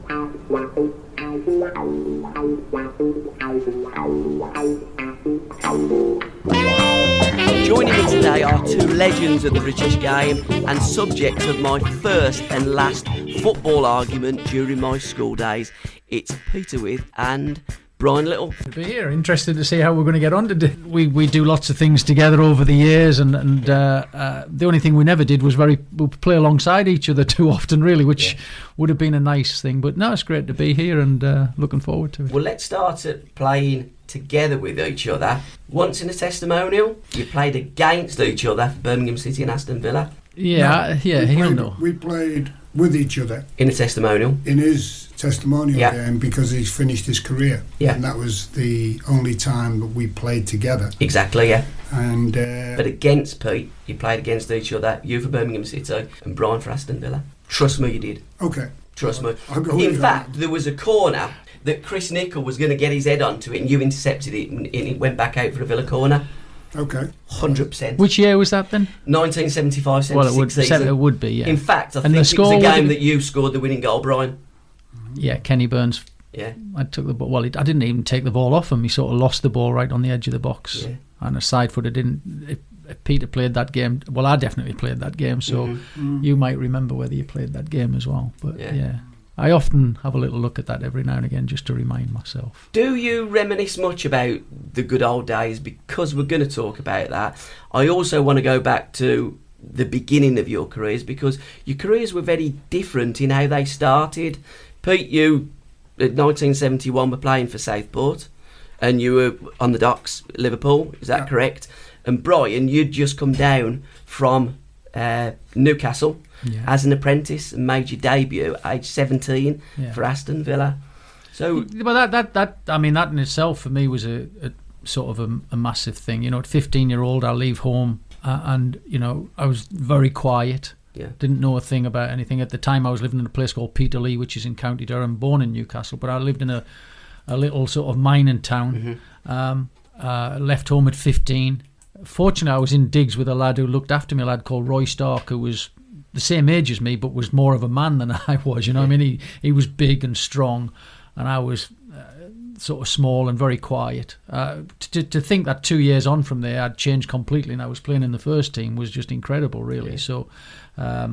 Joining me today are two legends of the British game and subject of my first and last football argument during my school days. It's Peter Withe and Browne Little. To be here, interested to see how we're going to get on today. We do lots of things together over the years, and the only thing we never did was we play alongside each other too often, really, which would have been a nice thing. But no, it's great to be here and looking forward to it. Well, let's start at playing together with each other. Once in a testimonial, you played against each other for Birmingham City and Aston Villa. He'll know. We played with each other in a testimonial. In his testimonial game, because he's finished his career. Yeah. And that was the only time that we played together. Exactly, yeah. And but against Pete, you played against each other, you for Birmingham City and Browne for Aston Villa. Trust me, you did. Okay. Trust me. In fact, there was a corner that Chris Nicholl was going to get his head onto it and you intercepted it and it went back out for a Villa corner. Okay. 100%. Which year was that then? 1975-76 season. It would be, yeah. In fact, I think it was a game that you scored the winning goal, Browne. Yeah, Kenny Burns. Yeah. I took the ball. Well, I didn't even take the ball off him. He sort of lost the ball right on the edge of the box. Yeah. And a side footer didn't. If Peter played that game, well, I definitely played that game. So you might remember whether you played that game as well. But yeah. I often have a little look at that every now and again just to remind myself. Do you reminisce much about the good old days? Because we're going to talk about that. I also want to go back to the beginning of your careers, because your careers were very different in how they started. Pete, you in 1971 were playing for Southport and you were on the docks, Liverpool, is that correct? And Browne, you'd just come down from Newcastle as an apprentice and made your debut at age 17 for Aston Villa. So, well, that in itself for me was a sort of a massive thing. You know, at 15-year-old, I leave home and you know I was very quiet. Yeah. Didn't know a thing about anything. At the time, I was living in a place called Peterlee, which is in County Durham, born in Newcastle, but I lived in a little sort of mining town. Left home at 15. Fortunately, I was in digs with a lad who looked after me, a lad called Roy Stark, who was the same age as me, but was more of a man than I was. You know, I mean, he was big and strong, and I was sort of small and very quiet. To think that 2 years on from there, I'd changed completely and I was playing in the first team was just incredible, really. Yeah. So, I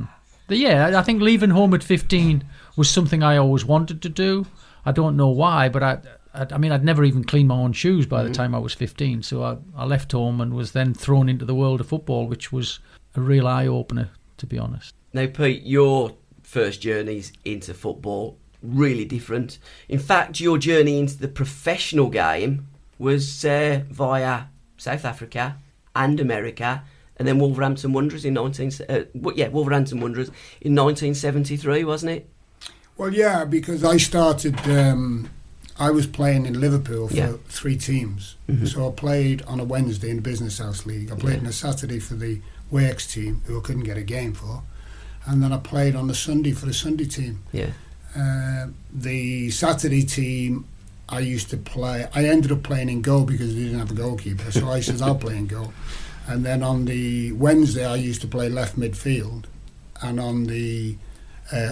think leaving home at 15 was something I always wanted to do. I don't know why, but I'd never even cleaned my own shoes by the time I was 15. So I left home and was then thrown into the world of football, which was a real eye-opener, to be honest. Now, Pete, your first journeys into football, really different. In fact, your journey into the professional game was via South Africa and America, and then Wolverhampton Wanderers in 1973, wasn't it? Well, yeah, because I started. I was playing in Liverpool for 3 teams. So I played on a Wednesday in the Business House League. I played on a Saturday for the Wakes team, who I couldn't get a game for, and then I played on a Sunday for the Sunday team. Yeah. The Saturday team, I used to play. I ended up playing in goal because we didn't have a goalkeeper, so I said I'll play in goal. And then on the Wednesday, I used to play left midfield, and on the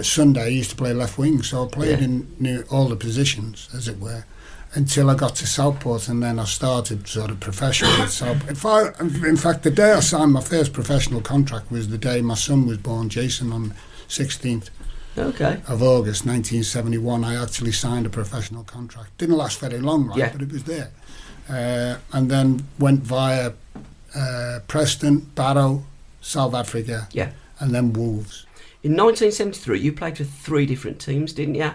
Sunday, I used to play left wing. So I played in all the positions, as it were, until I got to Southport, and then I started sort of professional at Southport. In fact, the day I signed my first professional contract was the day my son was born, Jason, on 16th. Of August 1971. I actually signed a professional contract. Didn't last very long, right? But it was there. And then went via Preston, Barrow, South Africa, and then Wolves. In 1973, you played for 3 different teams, didn't you?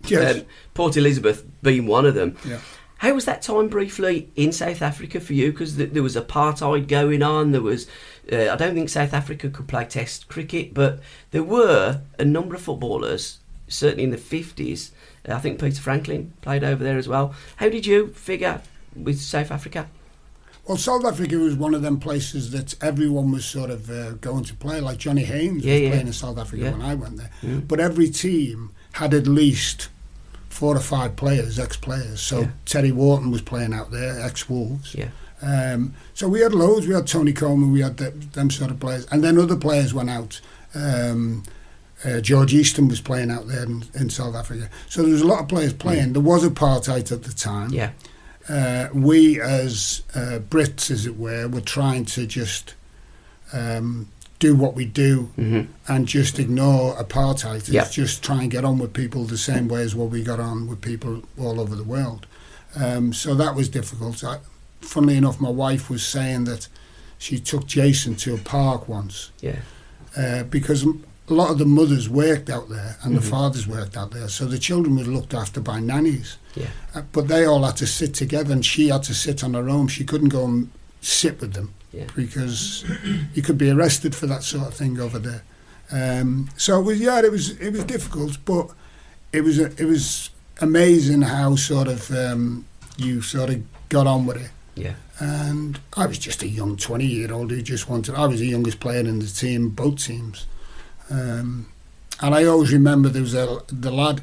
Yes. Port Elizabeth being one of them. Yeah. How was that time briefly in South Africa for you? Because there was apartheid going on. There was, I don't think South Africa could play Test cricket, but there were a number of footballers, certainly in the 50s. I think Peter Franklin played over there as well. How did you figure with South Africa? Well, South Africa was one of them places that everyone was sort of going to play. Like Johnny Haynes was playing in South Africa when I went there. But every team had at least 4 or 5 players, ex-players. So Terry Wharton was playing out there, ex-Wolves. Yeah. So we had loads. We had Tony Coleman. We had them sort of players, and then other players went out. George Easton was playing out there in South Africa. So there was a lot of players playing. There was apartheid at the time. Yeah. We as Brits, as it were trying to just do what we do and just ignore apartheid. Just try and get on with people the same way as what we got on with people all over the world. So that was difficult. Funnily enough, my wife was saying that she took Jason to a park once. Yeah. Because a lot of the mothers worked out there and the fathers worked out there, so the children were looked after by nannies. Yeah. But they all had to sit together, and she had to sit on her own. She couldn't go and sit with them because you could be arrested for that sort of thing over there. So it was difficult, but it was amazing how sort of you sort of got on with it. Yeah. And I was just a young 20-year-old who just wanted. I was the youngest player in the team, both teams. And I always remember there was the lad.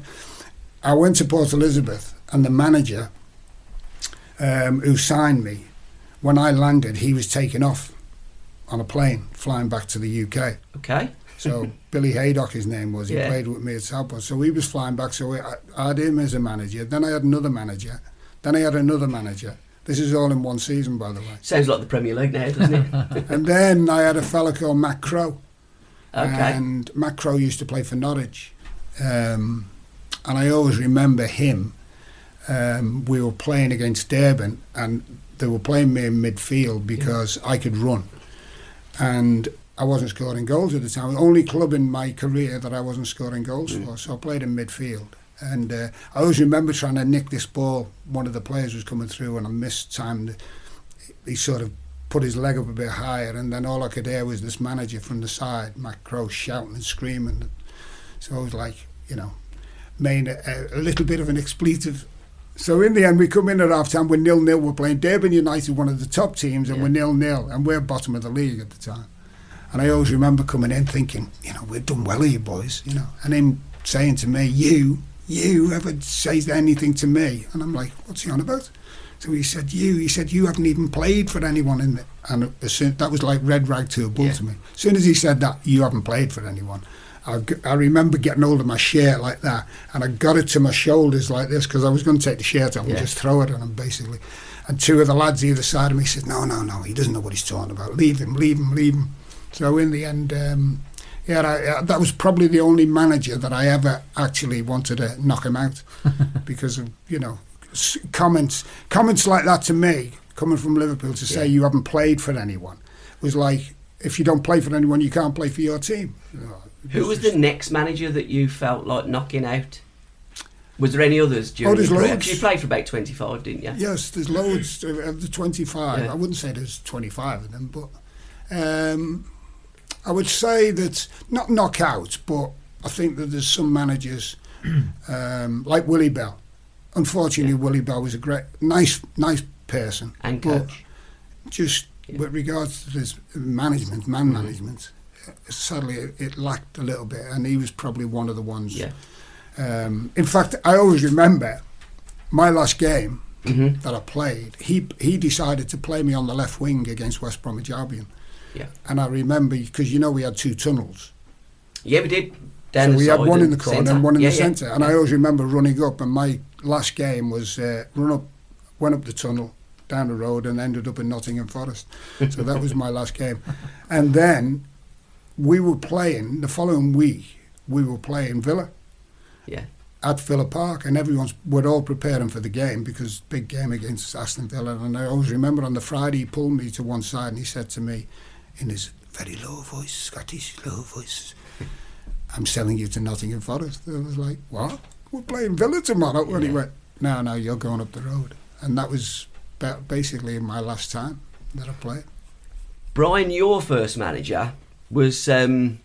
I went to Port Elizabeth, and the manager who signed me, when I landed, he was taken off on a plane flying back to the UK. Okay. So Billy Haydock, his name was. He played with me at Southport. So he was flying back. So I had him as a manager. Then I had another manager. Then I had another manager. This is all in one season, by the way. Sounds like the Premier League now, doesn't it? And then I had a fella called Matt Crowe. Okay. And Matt Crowe used to play for Norwich. And I always remember him. We were playing against Durban, and they were playing me in midfield because I could run. And I wasn't scoring goals at the time. The only club in my career that I wasn't scoring goals for. So I played in midfield. And I always remember trying to nick this ball. One of the players was coming through, and I missed time. He sort of put his leg up a bit higher, and then all I could hear was this manager from the side, Matt Crowe, shouting and screaming. So I was like, made a little bit of an expletive. So in the end, we come in at half-time, we're 0-0. We're playing Durban United, one of the top teams, and we're 0-0, and we're bottom of the league at the time. And I always remember coming in thinking, we've done well here, boys, and him saying to me, you ever say anything to me? And I'm like, what's he on about? So he said, you haven't even played for anyone in it. And that was like red rag to a bull to me. As soon as he said that, you haven't played for anyone, I remember getting hold of my shirt like that, and I got it to my shoulders like this, because I was going to take the shirt off and just throw it on him, basically. And two of the lads either side of me said, no, he doesn't know what he's talking about. Leave him. So in the end, that was probably the only manager that I ever actually wanted to knock him out because of, comments like that to me, coming from Liverpool, to say you haven't played for anyone, was like, if you don't play for anyone, you can't play for your team. Who was the next manager that you felt like knocking out? Was there any others during your career? Because you played for about 25, didn't you? Yes, there's loads of the 25. I wouldn't say there's 25 of them, but I would say that, not knockout, but I think that there's some managers like Willie Bell. Unfortunately, Willie Bell was a great, nice person. And coach. Just with regards to his management, management, sadly it lacked a little bit, and he was probably one of the ones. Yeah. In fact, I always remember my last game that I played, he decided to play me on the left wing against West Bromwich Albion. Yeah. And I remember, because we had two tunnels. Yeah, we did. So we had one in the corner and one in the centre. And I always remember running up, and my last game was went up the tunnel, down the road, and ended up in Nottingham Forest. So that was my last game. And then we were playing, the following week, we were playing Villa. Yeah. At Villa Park, and we're all preparing for the game, because big game against Aston Villa. And I always remember on the Friday, he pulled me to one side and he said to me, in his very low voice, Scottish low voice, I'm selling you to Nottingham Forest. I was like, what? We're playing Villa tomorrow. Yeah. And he went, no, you're going up the road. And that was basically my last time that I played. Brian, your first manager was Tommy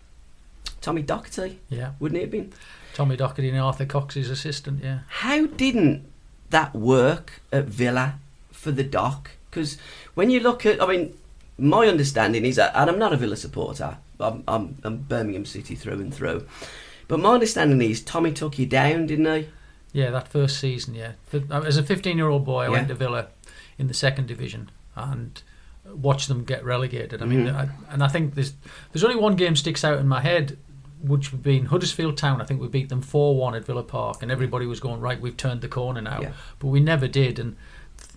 Docherty, wouldn't it have been? Tommy Docherty and Arthur Cox's assistant, yeah. How didn't that work at Villa for the Doc? Because when you look at, my understanding is that, and I'm not a Villa supporter, I'm Birmingham City through and through, but my understanding is Tommy took you down, didn't he? Yeah, that first season, yeah. As a 15-year-old boy, I went to Villa in the second division and watched them get relegated. I mean, and I think there's only one game sticks out in my head which would be in Huddersfield Town. I think we beat them 4-1 at Villa Park, and everybody was going, right, we've turned the corner now. Yeah. But we never did. And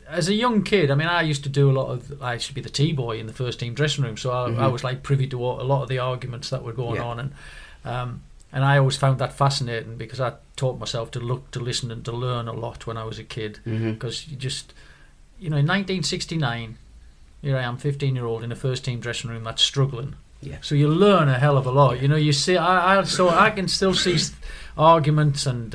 as a young kid, I mean, I used to be the T-boy in the first team dressing room, so I was like privy to a lot of the arguments that were going on, and I always found that fascinating, because I taught myself to look, to listen, and to learn a lot when I was a kid. Because you just, in 1969, here I am, 15-year-old in a first team dressing room that's struggling. Yeah. So you learn a hell of a lot. You see, I can still see arguments and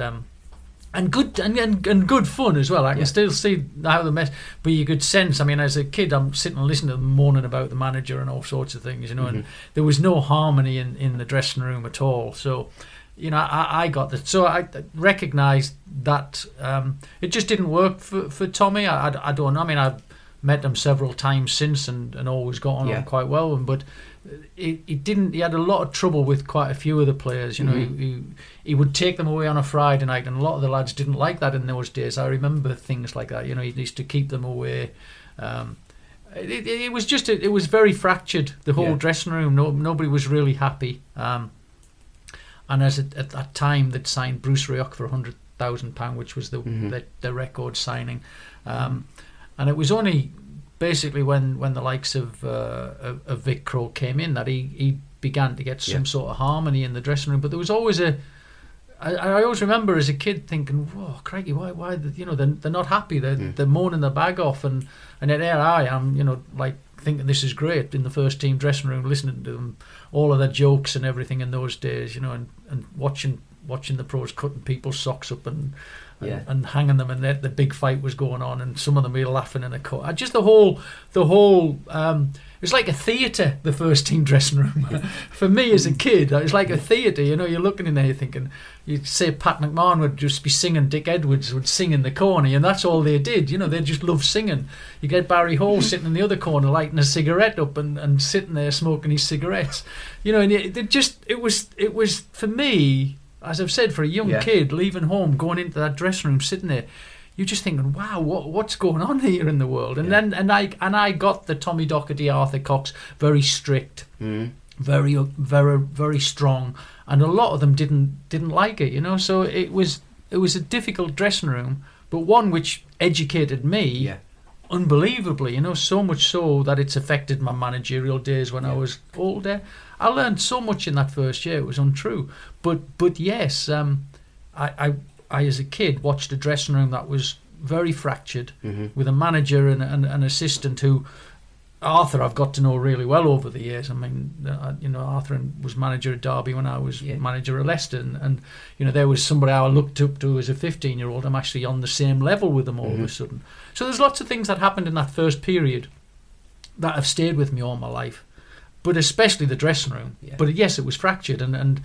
good fun as well. I can still see how the mess, but you could sense. I mean, as a kid, I'm sitting and listening to them moaning about the manager and all sorts of things, and there was no harmony in the dressing room at all. So, I got that. So I recognised that it just didn't work for Tommy. I don't know. I mean, I've met him several times since and always got on quite well, but it didn't. He had a lot of trouble with quite a few of the players. He would take them away on a Friday night, and a lot of the lads didn't like that in those days. I remember things like that. He used to keep them away. It was very fractured, the whole dressing room. Nobody was really happy. And at that time, they'd signed Bruce Rioch for £100,000, which was the record signing. And it was only basically when the likes of Vic Crow came in that he began to get some sort of harmony in the dressing room. But there was always I always remember as a kid thinking, "Whoa, crikey, why? They're not happy. They're moaning their bag off." And yet there I am, like thinking this is great in the first team dressing room, listening to them, all of their jokes and everything in those days, and watching the pros cutting people's socks up and hanging them, and the big fight was going on, and some of them were laughing in a cut. Just the whole it was like a theatre, the first team dressing room. For me as a kid, it was like a theatre. You're looking in there, you're thinking, you'd say Pat McMahon would just be singing, Dick Edwards would sing in the corner, and that's all they did. They just loved singing. You get Barry Hall sitting in the other corner lighting a cigarette up and sitting there smoking his cigarettes. And it was for me, as I've said, for a young kid leaving home, going into that dressing room, sitting there, you're just thinking, wow, what's going on here in the world? And then I got the Tommy Docherty, Arthur Cox, very strict, very very very strong, and a lot of them didn't like it, So it was a difficult dressing room, but one which educated me unbelievably, so much so that it's affected my managerial days when I was older. I learned so much in that first year; it was untrue. But yes, I as a kid watched a dressing room that was very fractured, with a manager and an assistant who Arthur I've got to know really well over the years. I mean, Arthur was manager at Derby when I was manager at Leicester, and there was somebody I looked up to as a 15-year-old. I'm actually on the same level with them all of a sudden. So there's lots of things that happened in that first period that have stayed with me all my life, but especially the dressing room. Yeah. But yes, it was fractured, and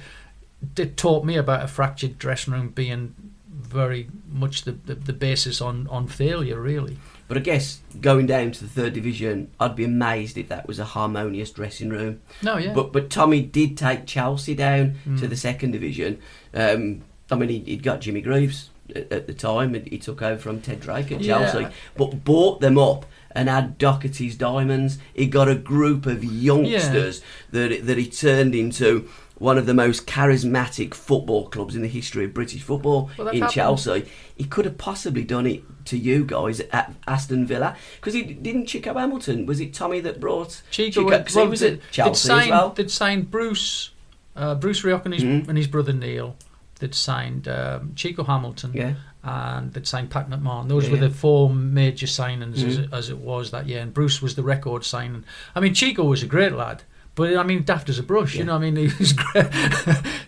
it taught me about a fractured dressing room being very much the basis on failure, really. But I guess going down to the third division, I'd be amazed if that was a harmonious dressing room. No, yeah. But Tommy did take Chelsea down to the second division. I mean, he'd got Jimmy Greaves at the time, and he took over from Ted Drake at Chelsea, but bought them up and had Docherty's Diamonds. He got a group of youngsters that he turned into one of the most charismatic football clubs in the history of British football in Chelsea. He could have possibly done it to you guys at Aston Villa, because he didn't. Chico Hamilton, was it Tommy that brought Chico? Because he was at Chelsea as well. They'd signed Bruce Rioch and his brother Neil. They'd signed Chico Hamilton, and they'd signed Pat McMahon. Those were the four major signings as it was that year, and Bruce was the record signing. I mean, Chico was a great lad. But I mean, daft as a brush, I mean, he was great.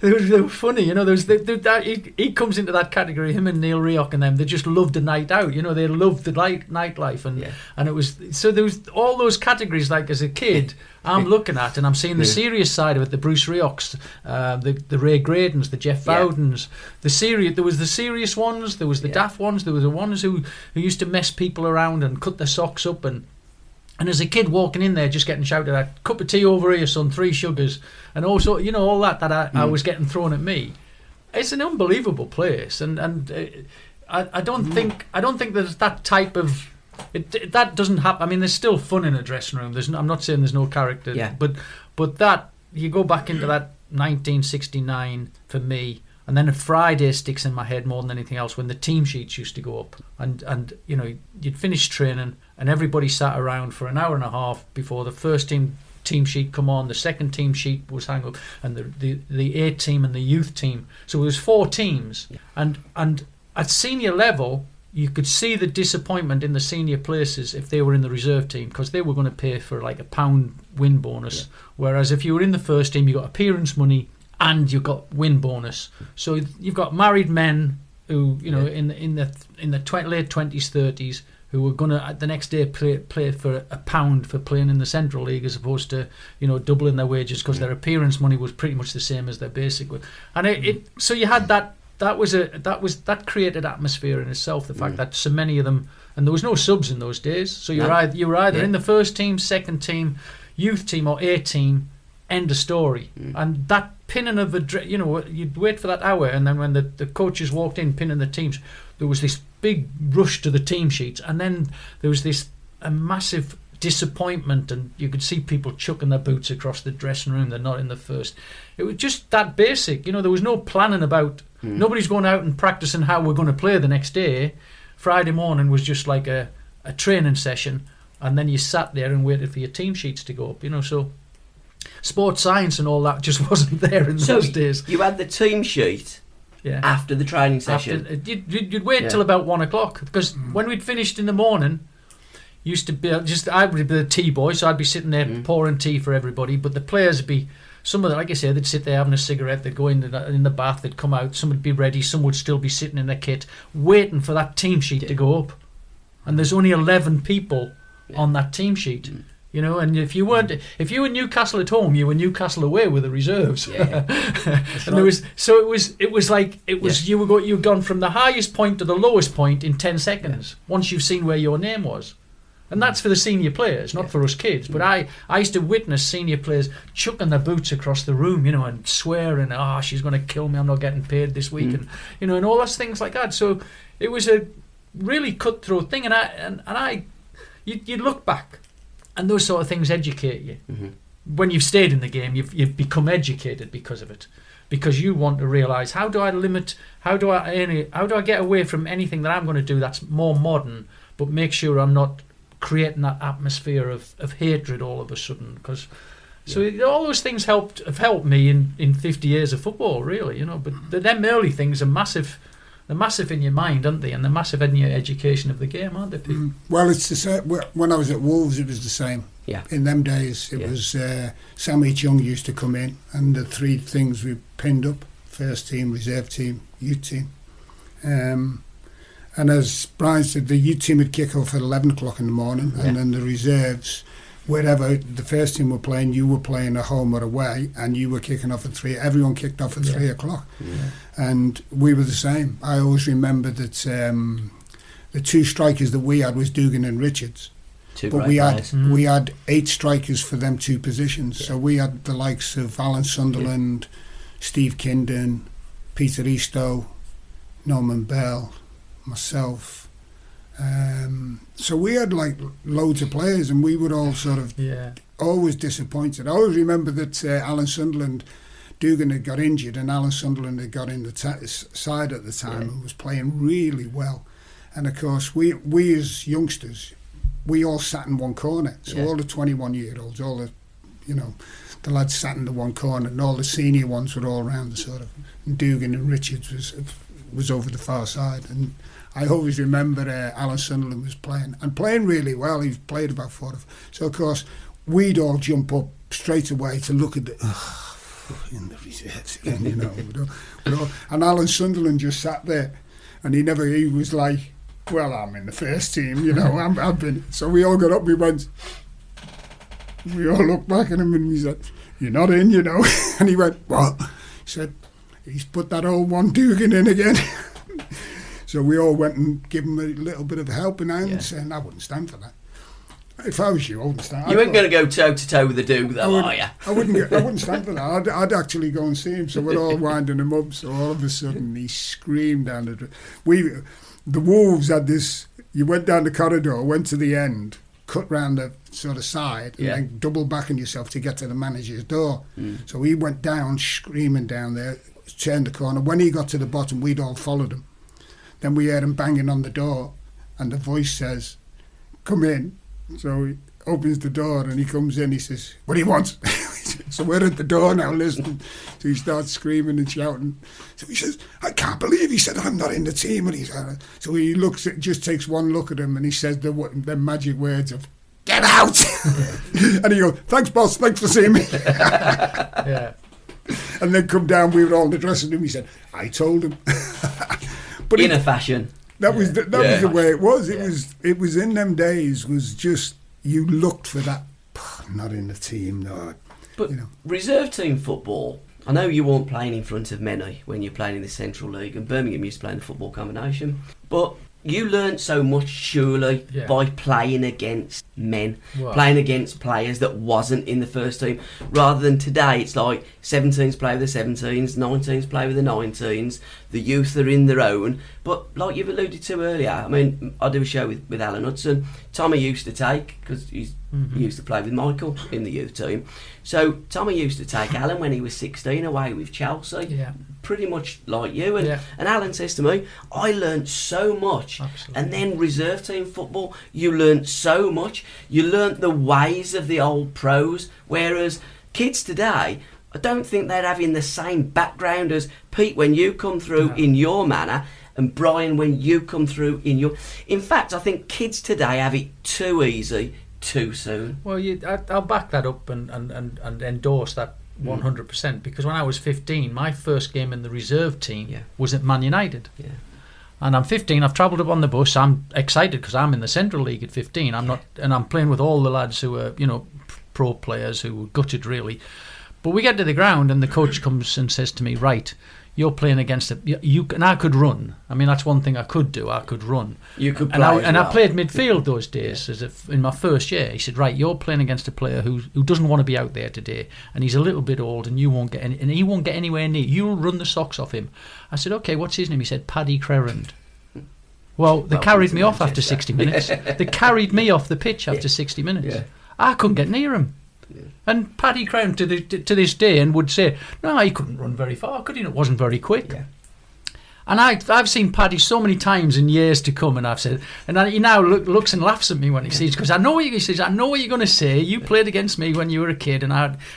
they were funny, he comes into that category. Him and Neil Rioch and them, they just loved the night out. They loved the nightlife, and it was so there was all those categories. Like as a kid, I'm looking at and I'm seeing the serious side of it. The Bruce Riochs, the Ray Gradens, the Jeff Bowdens, the serious. There was the serious ones. There was the daft ones. There were the ones who used to mess people around and cut their socks up And as a kid walking in there, just getting shouted at, cup of tea over here, son, 3 sugars, and also, all that I was getting thrown at me. It's an unbelievable place, and I don't think there's that type of that doesn't happen. I mean, there's still fun in a dressing room. I'm not saying there's no character, but that you go back into 1969 for me. And then a Friday sticks in my head more than anything else when the team sheets used to go up. And you know, you'd finish training and everybody sat around for an hour and a half before the first team sheet come on, the second team sheet was hang up, and the A team and the youth team. So it was 4 teams. And at senior level, you could see the disappointment in the senior places if they were in the reserve team, because they were going to pay for like £1 win bonus. Yeah. Whereas if you were in the first team, you got appearance money and you got win bonus. So you've got married men who, you know, in the late 20s, 30s, who were gonna the next day play for £1 for playing in the Central League, as opposed to, you know, doubling their wages because their appearance money was pretty much the same as their basic. And so you had that created atmosphere in itself. The fact that so many of them, and there was no subs in those days, so you were either in the first team, second team, youth team, or A team. End of story. And that pinning of the, you know, you'd wait for that hour, and then when the coaches walked in pinning the teams, there was this big rush to the team sheets, and then there was a massive disappointment, and you could see people chucking their boots across the dressing room. They're not in the first. It was just that basic, you know. There was no planning about. Nobody's going out and practicing how we're going to play the next day. Friday morning was just like a training session, and then you sat there and waited for your team sheets to go up, you know. So sports science and all that just wasn't there in those days. You had the team sheet after the training session. You'd wait till about 1 o'clock, because when we'd finished in the morning, used to be I would be the tea boy, so I'd be sitting there pouring tea for everybody. But the players would be, some of them, like I say, they'd sit there having a cigarette. They'd go in the bath. They'd come out. Some would be ready. Some would still be sitting in their kit, waiting for that team sheet to go up. And there's only 11 people on that team sheet. You know, and if you were Newcastle at home, you were Newcastle away with the reserves. And there was, so it was you've gone from the highest point to the lowest point in 10 seconds once you've seen where your name was. And that's for the senior players, not for us kids. But I used to witness senior players chucking their boots across the room, you know, and swearing, she's going to kill me, I'm not getting paid this week, and you know, and all those things like that. So it was a really cutthroat thing, and you look back, and those sort of things educate you. When you've stayed in the game, you've become educated because of it, because you want to realise, how do I get away from anything that I'm going to do that's more modern, but make sure I'm not creating that atmosphere of hatred all of a sudden. Because all those things have helped me in 50 years of football, really, you know. But them early things are massive. They're massive in your mind, aren't they? And they're massive in your education of the game, aren't they? Well, it's the same. When I was at Wolves, it was the same. Yeah. In them days, it was Sam H. Young used to come in, and the 3 things we pinned up: first team, reserve team, youth team. And as Brian said, the youth team would kick off at 11 o'clock in the morning, and then the reserves, wherever the first team were playing, you were playing at home or away, and you were kicking off at 3. Everyone kicked off at 3 o'clock. And we were the same. I always remember that the 2 strikers that we had was Dugan and Richards. But we had 8 strikers for them 2 positions. So we had the likes of Alan Sunderland, Steve Kinden, Peter Eastoe, Norman Bell, myself. So we had like loads of players, and we were all sort of always disappointed. I always remember that Alan Sunderland, Dugan had got injured, and Alan Sunderland had got in the side at the time and was playing really well. And of course, we as youngsters, we all sat in one corner. So all the 21-year-olds, all the, you know, the lads sat in the one corner, and all the senior ones were all around the sort of. And Dugan and Richards was over the far side. And I always remember Alan Sunderland was playing really well. He played about 4. So of course, we'd all jump up straight away to look at in the reserves again, you know. And Alan Sunderland just sat there, and he was like, well, I'm in the first team, you know. I've been. So we all got up. We all looked back at him, and we said, "You're not in, you know." And he went, "What?" He said, "He's put that old one Dugan in again." So we all went and gave him a little bit of a helping hand, saying, "I wouldn't stand for that. If I was you, I wouldn't stand." You weren't going to go toe to toe with the Duke, though, are you? I wouldn't stand for that. I'd actually go and see him. So we're all winding him up. So all of a sudden, he screamed down the. The Wolves had this. You went down the corridor, went to the end, cut round the sort of side and then double back on yourself to get to the manager's door. So he went down, screaming down there, turned the corner. When he got to the bottom, we'd all followed him. Then we heard him banging on the door, and the voice says, "Come in." So he opens the door and he comes in. He says, "What do you want?" So we're at the door now listening. So he starts screaming and shouting. So he says, "I can't believe," he said, "I'm not in the team." And so he looks at, just takes one look at him, and he says the magic words of, "Get out!" And he goes, "Thanks, boss. Thanks for seeing me." Yeah. And then come down. We were all in the dressing room. He said, "I told him." But in a fashion. That was the way it was. It was in them days. Was just you looked for that. Not in the team, no. But reserve team football. I know you weren't playing in front of many when you're playing in the Central League, and Birmingham used to play in the football combination. But you learnt so much, surely, by playing against men, playing against players that wasn't in the first team, rather than today. It's like 17s play with the 17s, 19s play with the 19s. The youth are in their own. But like you've alluded to earlier, I mean, I do a show with Alan Hudson. Tommy used to take, because he used to play with Michael in the youth team. So Tommy used to take Alan when he was 16 away with Chelsea, pretty much like you. And Alan says to me, "I learnt so much." Absolutely. And then reserve team football, you learnt so much. You learnt the ways of the old pros, whereas kids today, I don't think they're having the same background as Pete when you come through in your manner, and Brian when you come through in your... In fact, I think kids today have it too easy, too soon. Well, I'll back that up and endorse that 100%, because when I was 15, my first game in the reserve team was at Man United. Yeah. And I'm 15, I've travelled up on the bus, I'm excited because I'm in the Central League at 15. I'm not, and I'm playing with all the lads who are, pro players who were gutted really. But we get to the ground and the coach comes and says to me, "Right, you're playing against you." And I could run. I mean, that's one thing I could do. I could run. You could play I played midfield those days in my first year. He said, "Right, you're playing against a player who doesn't want to be out there today, and he's a little bit old, and you won't get and he won't get anywhere near. You'll run the socks off him." I said, "Okay, what's his name?" He said, "Paddy Crerand." Well, they carried me off after 60 minutes. They carried me off the pitch after 60 minutes. Yeah. I couldn't get near him. Yeah. And Paddy Crown to this day and would say, "No, he couldn't run very far, could he? It wasn't very quick." Yeah. And I've seen Paddy so many times in years to come, and I've said, and he now looks and laughs at me when he sees, because he says, "I know what you're going to say. You played against me when you were a kid, and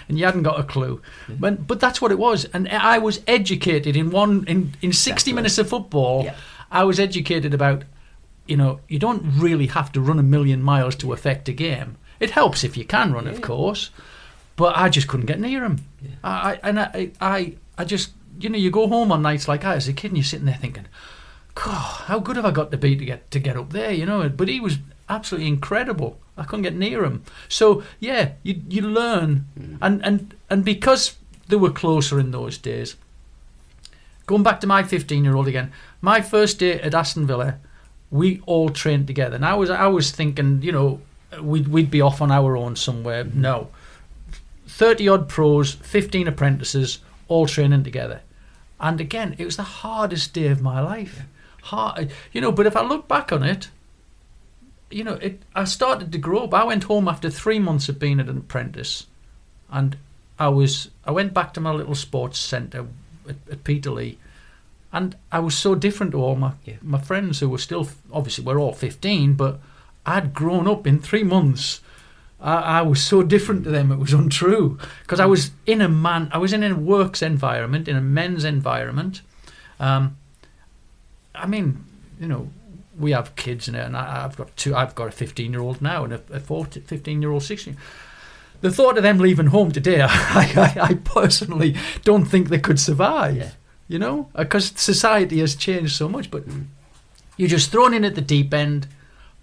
you hadn't got a clue." Yeah. But that's what it was, and I was educated in 60 minutes of football. Yeah. I was educated about, you don't really have to run 1,000,000 miles to affect a game. It helps if you can run, of course, but I just couldn't get near him. Yeah. I just, you go home on nights like that as a kid and you're sitting there thinking, "God, how good have I got to be to get up there?" But he was absolutely incredible. I couldn't get near him. So you learn, and because they were closer in those days. Going back to my 15-year-old again, my first day at Aston Villa, we all trained together. And I was thinking, we'd be off on our own somewhere. No. 30-odd pros, 15 apprentices, all training together. And again, it was the hardest day of my life. Hard, but if I look back on it, I started to grow up. I went home after 3 months of being an apprentice. And I went back to my little sports centre at Peterlee, and I was so different to all my friends who were still, obviously we're all 15, but I'd grown up in 3 months. I was so different to them, it was untrue, because I was in a works environment, in a men's environment. I mean, we have kids in it, and I've got a 15-year-old now and a 15-year-old 16. The thought of them leaving home today, I personally don't think they could survive, because society has changed so much. But you're just thrown in at the deep end.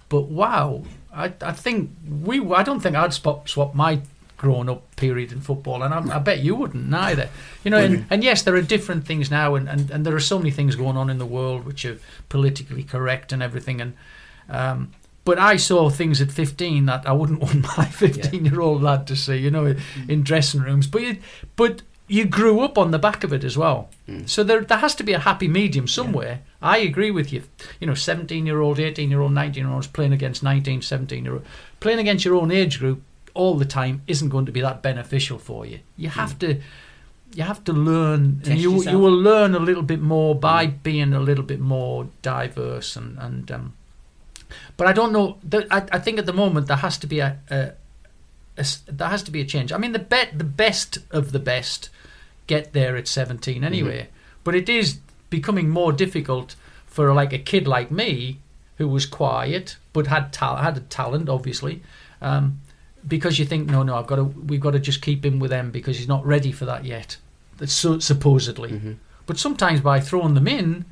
But wow, I don't think I'd swap my growing up period in football, and I bet you wouldn't either. And yes, there are different things now, and there are so many things going on in the world which are politically correct and everything, and but I saw things at 15 that I wouldn't want my 15-year-old lad to see, in dressing rooms. But you grew up on the back of it as well. So there has to be a happy medium somewhere. I agree with you. 17-year-old, 18-year-old, 19-year-olds playing against 19, 17-year-old. Playing against your own age group all the time isn't going to be that beneficial for you. You have to learn, Test and you yourself. will learn a little bit more by being a little bit more diverse. But I don't know. I think at the moment there has to be a change. I mean, the best of the best get there at 17 anyway. But it is becoming more difficult for like a kid like me who was quiet but had a talent, obviously, because you think no, we've got to just keep him with them because he's not ready for that yet. That's supposedly. But sometimes by throwing them in,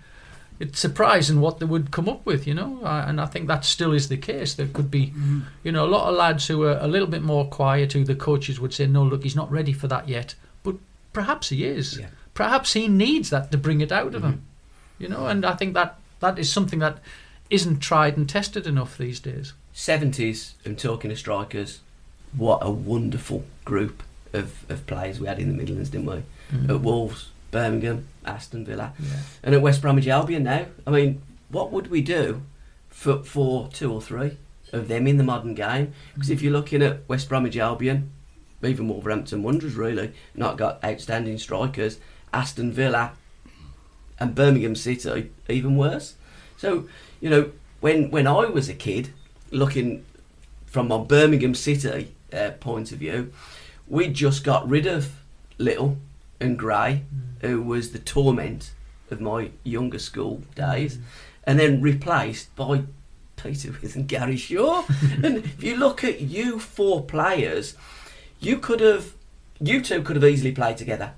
it's surprising what they would come up with, and I think that still is the case. There could be, a lot of lads who are a little bit more quiet, who the coaches would say, no, look, he's not ready for that yet. But perhaps he is. Yeah. Perhaps he needs that to bring it out of him, and I think that is something that isn't tried and tested enough these days. 70s, and talking to strikers, what a wonderful group of players we had in the Midlands, didn't we? At Wolves, Birmingham, Aston Villa, and at West Bromwich Albion now. I mean, what would we do for 2 or 3 of them in the modern game? Because if you're looking at West Bromwich Albion, even Wolverhampton Wanderers really not got outstanding strikers. Aston Villa and Birmingham City even worse. So when I was a kid, looking from my Birmingham City point of view, we just got rid of Little and Gray, who was the torment of my younger school days, and then replaced by Peter Withe and Gary Shaw. And if you look at you 4 players, you two could have easily played together,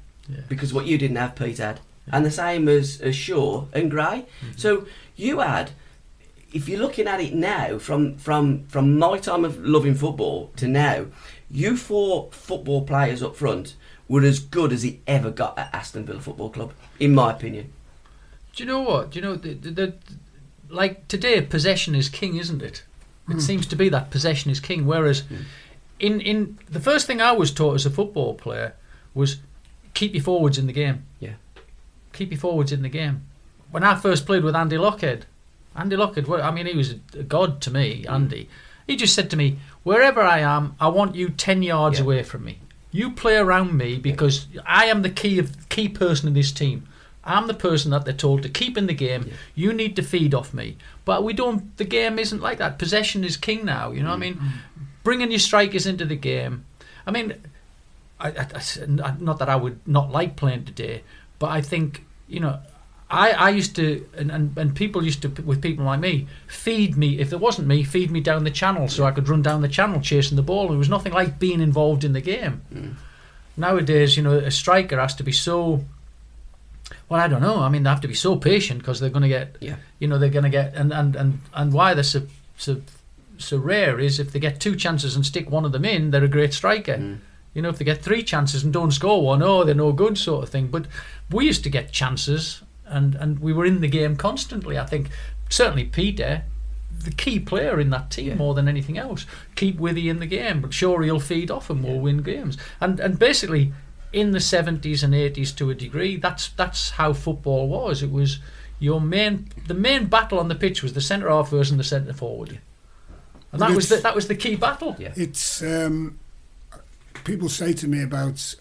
because what you didn't have, Pete had, and the same as Shaw and Gray. So you had, if you're looking at it now, from my time of loving football to now, you 4 football players up front were as good as he ever got at Aston Villa Football Club, in my opinion. Do you know what? Do you know, like today, possession is king, isn't it? It seems to be that possession is king, whereas in the first thing I was taught as a football player was keep your forwards in the game. Yeah. Keep your forwards in the game. When I first played with Andy Lockhead, well, I mean, he was a god to me, Andy. He just said to me, wherever I am, I want you 10 yards away from me. You play around me because I am the key person in this team. I'm the person that they're told to keep in the game. Yeah. You need to feed off me. But the game isn't like that. Possession is king now, what I mean? Bringing your strikers into the game. I mean, not that I would not like playing today, but I think, I used to, and people used to, with people like me, feed me, if there wasn't me, feed me down the channel so I could run down the channel chasing the ball. There was nothing like being involved in the game. Nowadays, a striker has to be so, well, I don't know, I mean, they have to be so patient because they're going to get, they're going to get, and why they're so rare is if they get 2 chances and stick one of them in, they're a great striker. If they get 3 chances and don't score one, they're no good, sort of thing. But we used to get chances, and we were in the game constantly. I think certainly Peter, the key player in that team more than anything else, keep Withe in the game, but sure, he'll feed off and we'll win games. And basically in the 70s and 80s to a degree, that's how football was. It was the main battle on the pitch was the centre half versus the centre forward, and that was the key battle. It's people say to me about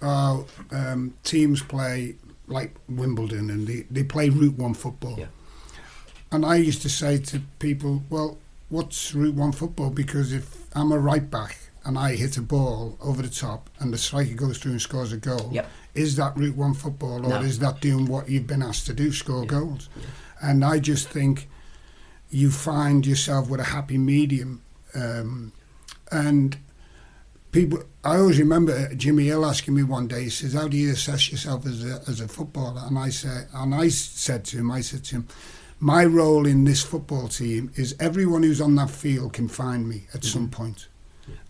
teams play like Wimbledon and they play Route 1 football. And I used to say to people, well, what's Route 1 football? Because if I'm a right back and I hit a ball over the top and the striker goes through and scores a goal, is that Route 1 football, or is that doing what you've been asked to do, score goals? And I just think you find yourself with a happy medium. And people, I always remember Jimmy Hill asking me one day, he says, how do you assess yourself as a footballer? And I said to him, my role in this football team is everyone who's on that field can find me at some point.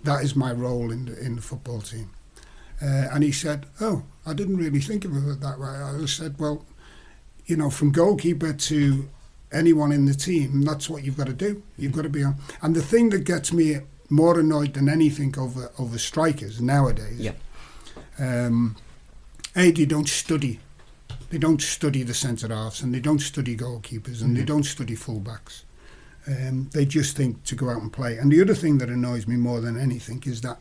That is my role in the football team. And he said, I didn't really think of it that way. I said, well, from goalkeeper to anyone in the team, that's what you've got to do. You've got to be on. And the thing that gets me more annoyed than anything over strikers nowadays, they don't study They don't study the centre-halves, and they don't study goalkeepers, and they don't study full-backs. They just think to go out and play. And the other thing that annoys me more than anything is that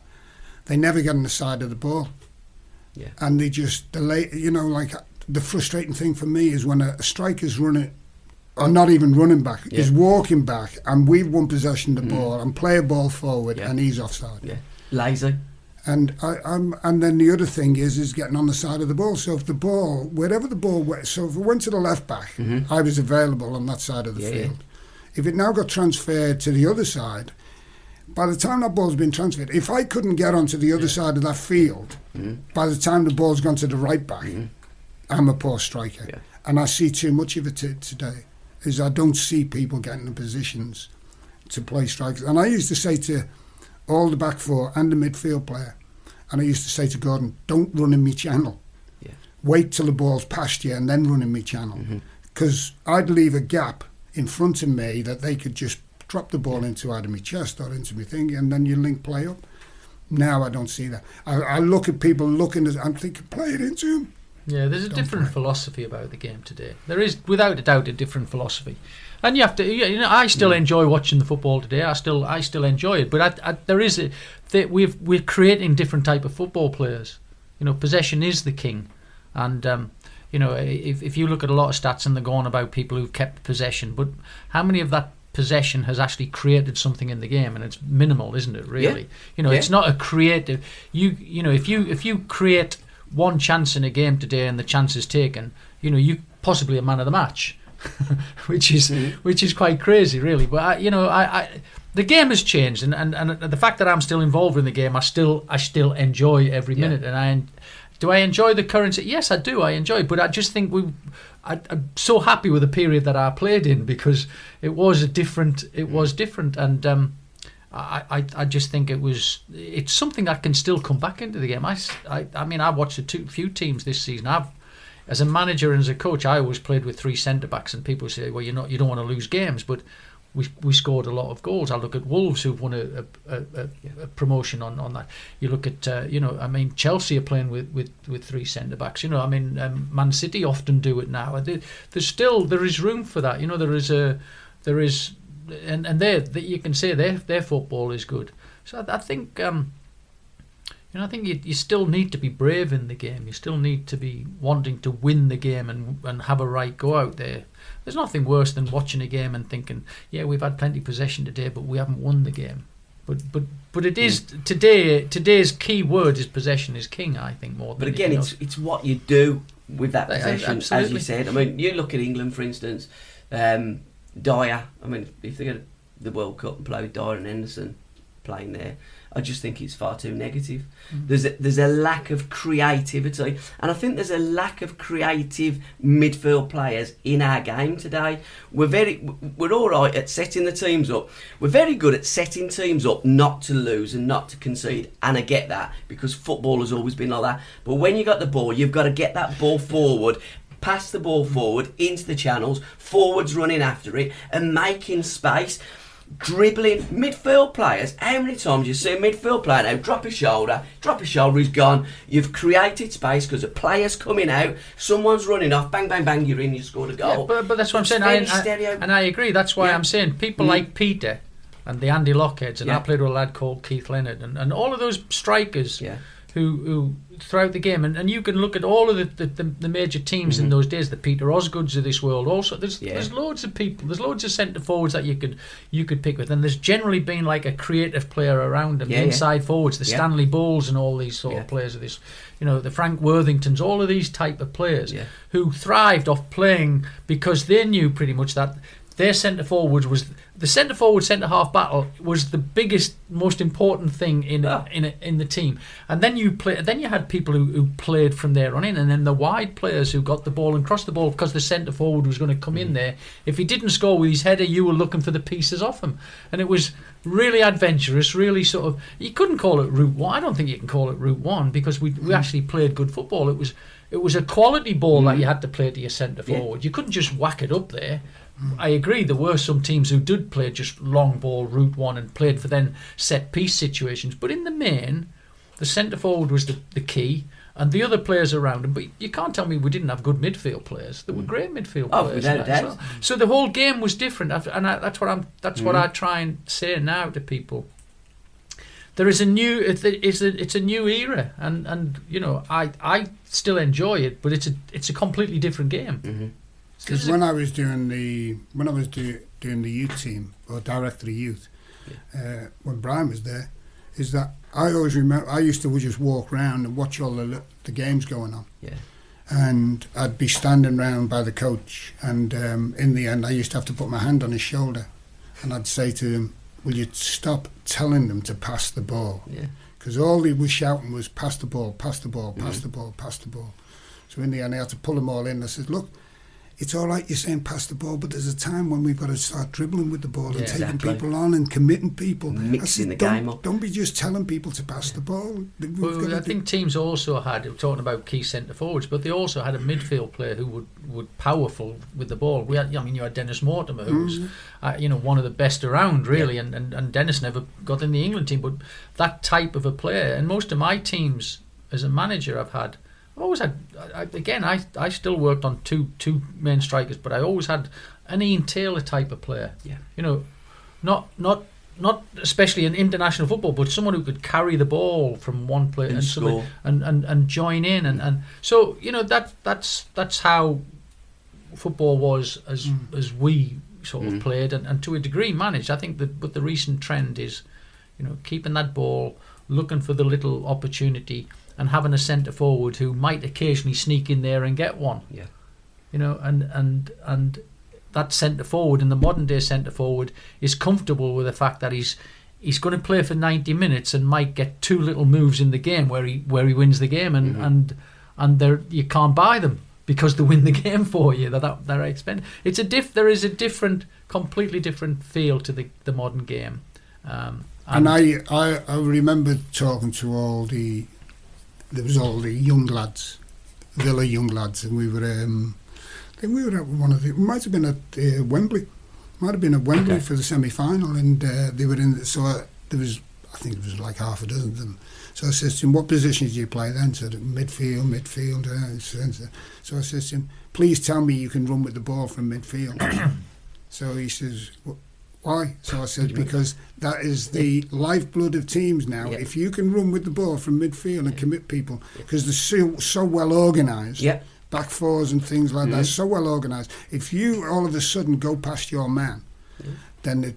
they never get on the side of the ball. Yeah. And they just delay, like the frustrating thing for me is when a striker's running, or not even running back, is walking back, and we've won possession of the ball and play a ball forward, and he's offside. Yeah. Lazy. And and then the other thing is getting on the side of the ball. So if the ball, wherever the ball went, so if it went to the left back, I was available on that side of the field. Yeah. If it now got transferred to the other side, by the time that ball's been transferred, if I couldn't get onto the other side of that field, by the time the ball's gone to the right back, I'm a poor striker. Yeah. And I see too much of it today, is I don't see people getting in positions to play strikers. And I used to say to all the back four and the midfield player, and I used to say to Gordon, don't run in me channel. Yeah. Wait till the ball's past you and then run in me channel. Because I'd leave a gap in front of me that they could just drop the ball into either my chest or into my thing, and then you link play up. Now I don't see that. I look at people looking at, I'm thinking, play it into him. Yeah, there's a different philosophy about the game today. There is, without a doubt, a different philosophy. And you have to, I still enjoy watching the football today. I still enjoy it. But there is we're creating different type of football players. Possession is the king. And if you look at a lot of stats and they're going about people who've kept possession, but how many of that possession has actually created something in the game? And it's minimal, isn't it? Really, it's not a creative. If you create one chance in a game today and the chance is taken, you possibly a man of the match. which is quite crazy, really. But the game has changed, and the fact that I'm still involved in the game, I still enjoy every minute. And do I enjoy the currency? Yes, I do. I enjoy it, but I just think I'm so happy with the period that I played in, because it was different, and I just think it's something that can still come back into the game. I mean, I've watched a few teams this season. As a manager and as a coach, I always played with three centre backs, and people say, "Well, you don't want to lose games," but we scored a lot of goals. I look at Wolves, who've won a promotion on that. You look at Chelsea are playing with three centre backs. Man City often do it now. There is room for that. There is, and you can say their football is good. So I think. I think you still need to be brave in the game. You still need to be wanting to win the game and have a right go out there. There's nothing worse than watching a game and thinking, yeah, we've had plenty of possession today, but we haven't won the game. But it is today's key word is possession is king, I think, more than But again, it's what you do with that possession, absolutely. as you said. I mean, you look at England, for instance, Dyer. I mean, if they get the World Cup and play with Dyer and Henderson playing there, I just think it's far too negative. There's a lack of creativity, and I think there's a lack of creative midfield players in our game today. We're all right at setting the teams up. We're very good at setting teams up not to lose and not to concede, and I get that, because football has always been like that. But when you got the ball, you've got to get that ball forward, pass the ball forward into the channels, forwards running after it and making space. Dribbling midfield players. How many times you see a midfield player now drop his shoulder, he's gone. You've created space because a player's coming out, someone's running off, bang, bang, bang, you're in, you scored a goal. Yeah, but that's what I'm saying. And I agree. That's why I'm saying people like Peter and the Andy Lockheads, and I played with a lad called Keith Leonard, and all of those strikers who throughout the game, and you can look at all of the major teams in those days, the Peter Osgoods of this world. Also, there's loads of people, there's loads of centre forwards that you could pick with, and there's generally been like a creative player around them. The inside forwards, the Stanley Bulls, and all these sort of players of this, the Frank Worthingtons, all of these type of players who thrived off playing because they knew pretty much that their centre forwards was the centre forward centre half battle was the biggest, most important thing in the team. And then you had people who played from there on in, and then the wide players who got the ball and crossed the ball because the centre forward was going to come in there. If he didn't score with his header, you were looking for the pieces off him, and it was really adventurous. Really sort of, you couldn't call it route one. I don't think you can call it route one, because we actually played good football. It was a quality ball that you had to play to your centre forward. You couldn't just whack it up there. I agree, there were some teams who did play just long ball, route one, and played for then set piece situations. But in the main, the centre forward was the key, and the other players around him. But you can't tell me we didn't have good midfield players. There were great midfield players. Without doubt. So the whole game was different, that's what I try and say now to people. There is it's a new era, and I still enjoy it, but it's a completely different game. Because when I was doing the youth team or director of youth, when Browne was there, is that I always remember I used to just walk around and watch all the games going on. Yeah. And I'd be standing round by the coach, and in the end I used to have to put my hand on his shoulder, and I'd say to him, will you stop telling them to pass the ball? Yeah. Because all he was shouting was pass the ball, pass the ball, pass the ball, pass the ball. So in the end I had to pull them all in. I said, look, it's all right you're saying pass the ball, but there's a time when we've got to start dribbling with the ball and taking people on and committing people. Mixing the game up. Don't be just telling people to pass the ball. Well, I think teams also had, talking about key centre forwards, but they also had a midfield player who would powerful with the ball. You had Dennis Mortimer, who was one of the best around, really, and Dennis never got in the England team, but that type of a player. And most of my teams as a manager I've always had, I still worked on two main strikers, but I always had an Ian Taylor type of player. Yeah. Not especially in international football, but someone who could carry the ball from one place and join in, and so that's how football was as we sort of played, and to a degree managed. I think that, but the recent trend is, keeping that ball, looking for the little opportunity, and having a centre forward who might occasionally sneak in there and get one. Yeah. And that centre forward, and the modern day centre forward, is comfortable with the fact that he's going to play for 90 minutes and might get two little moves in the game where he wins the game, and you can't buy them because they win the game for you. They're expensive. There is a different, completely different feel to the modern game. And I remember talking to all the young lads, Villa young lads, and we were I think we were at one of the, might have been at Wembley, for the semi-final, and they were in. So there was, I think it was like half a dozen of them. So I said to him, "What positions do you play then?" So midfield. So I said to him, "Please tell me you can run with the ball from midfield." So he says, "Why?" So I said, "Because that is the lifeblood of teams now. Yeah. If you can run with the ball from midfield and commit people, because they're so well organised." Yeah. Back fours and things like that, so well organised. If you all of a sudden go past your man, then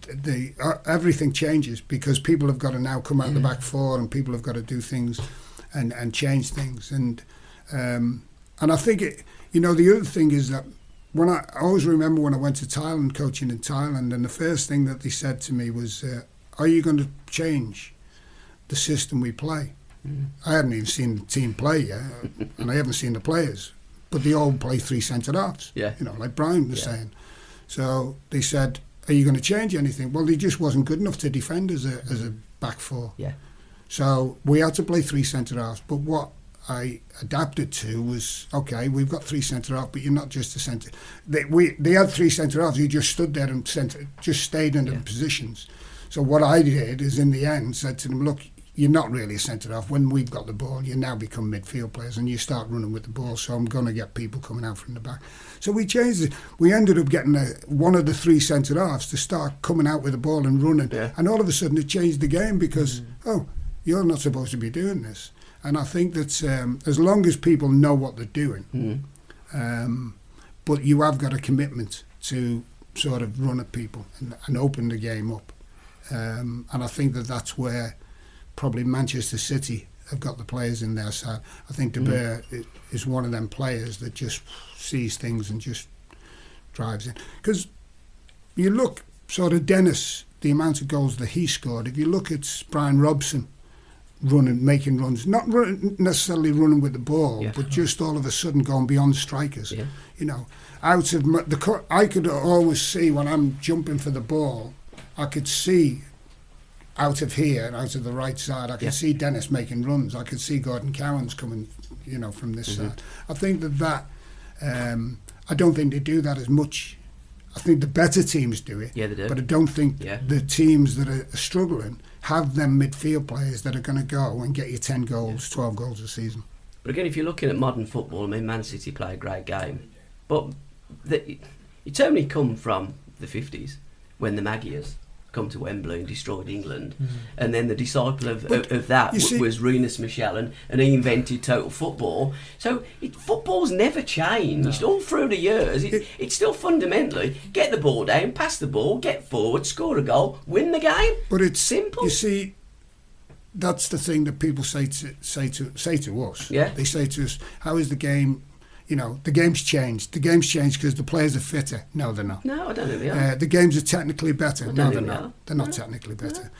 everything changes, because people have got to now come out the back four, and people have got to do things and change things. And I think the other thing is that when I always remember when I went to Thailand, coaching in Thailand, and the first thing that they said to me was, "Are you going to change the system we play?" I hadn't even seen the team play yet, and I haven't seen the players. But they all play three centre-halves, like Browne was saying. So they said, "Are you going to change anything?" Well, he just wasn't good enough to defend as a back four. Yeah. So we had to play three centre-halves. But what I adapted to was, okay, we've got three centre-halves, but you're not just a centre. They had three centre-halves. You just stood there and just stayed in the positions. So what I did is, in the end, said to them, "Look, you're not really a centre-half. When we've got the ball, you now become midfield players and you start running with the ball, so I'm going to get people coming out from the back." So we changed it. We ended up getting one of the three centre-halves to start coming out with the ball and running. Yeah. And all of a sudden it changed the game, because, you're not supposed to be doing this. And I think that as long as people know what they're doing, but you have got a commitment to sort of run at people and open the game up. And I think that's where probably Manchester City have got the players in their side. I think De Boer is one of them players that just sees things and just drives in. Because you look, sort of Dennis, the amount of goals that he scored, if you look at Brian Robson making runs, not necessarily running with the ball, but just all of a sudden going beyond strikers. Yeah. Out of I could always see when I'm jumping for the ball, I could see out of here and out of the right side, I could see Dennis making runs. I could see Gordon Cowan's coming, from this side. I think that I don't think they do that as much. I think the better teams do it. Yeah, they do. But I don't think the teams that are struggling have them midfield players that are going to go and get you 10 goals, 12 goals a season. But again, if you're looking at modern football, I mean, Man City play a great game, but it's only come from the 50s when the Magyars come to Wembley and destroyed England, and then the disciple of that was Rinus Michel, and he invented total football. So football's never changed all through the years. It's still fundamentally get the ball down, pass the ball, get forward, score a goal, win the game. But it's simple. You see, that's the thing that people say to us. Yeah, they say to us, "How is the game?" You know, the game's changed. The game's changed because the players are fitter. No, they're not. No, I don't think they are. The games are technically better. No, they're not. They're not technically better.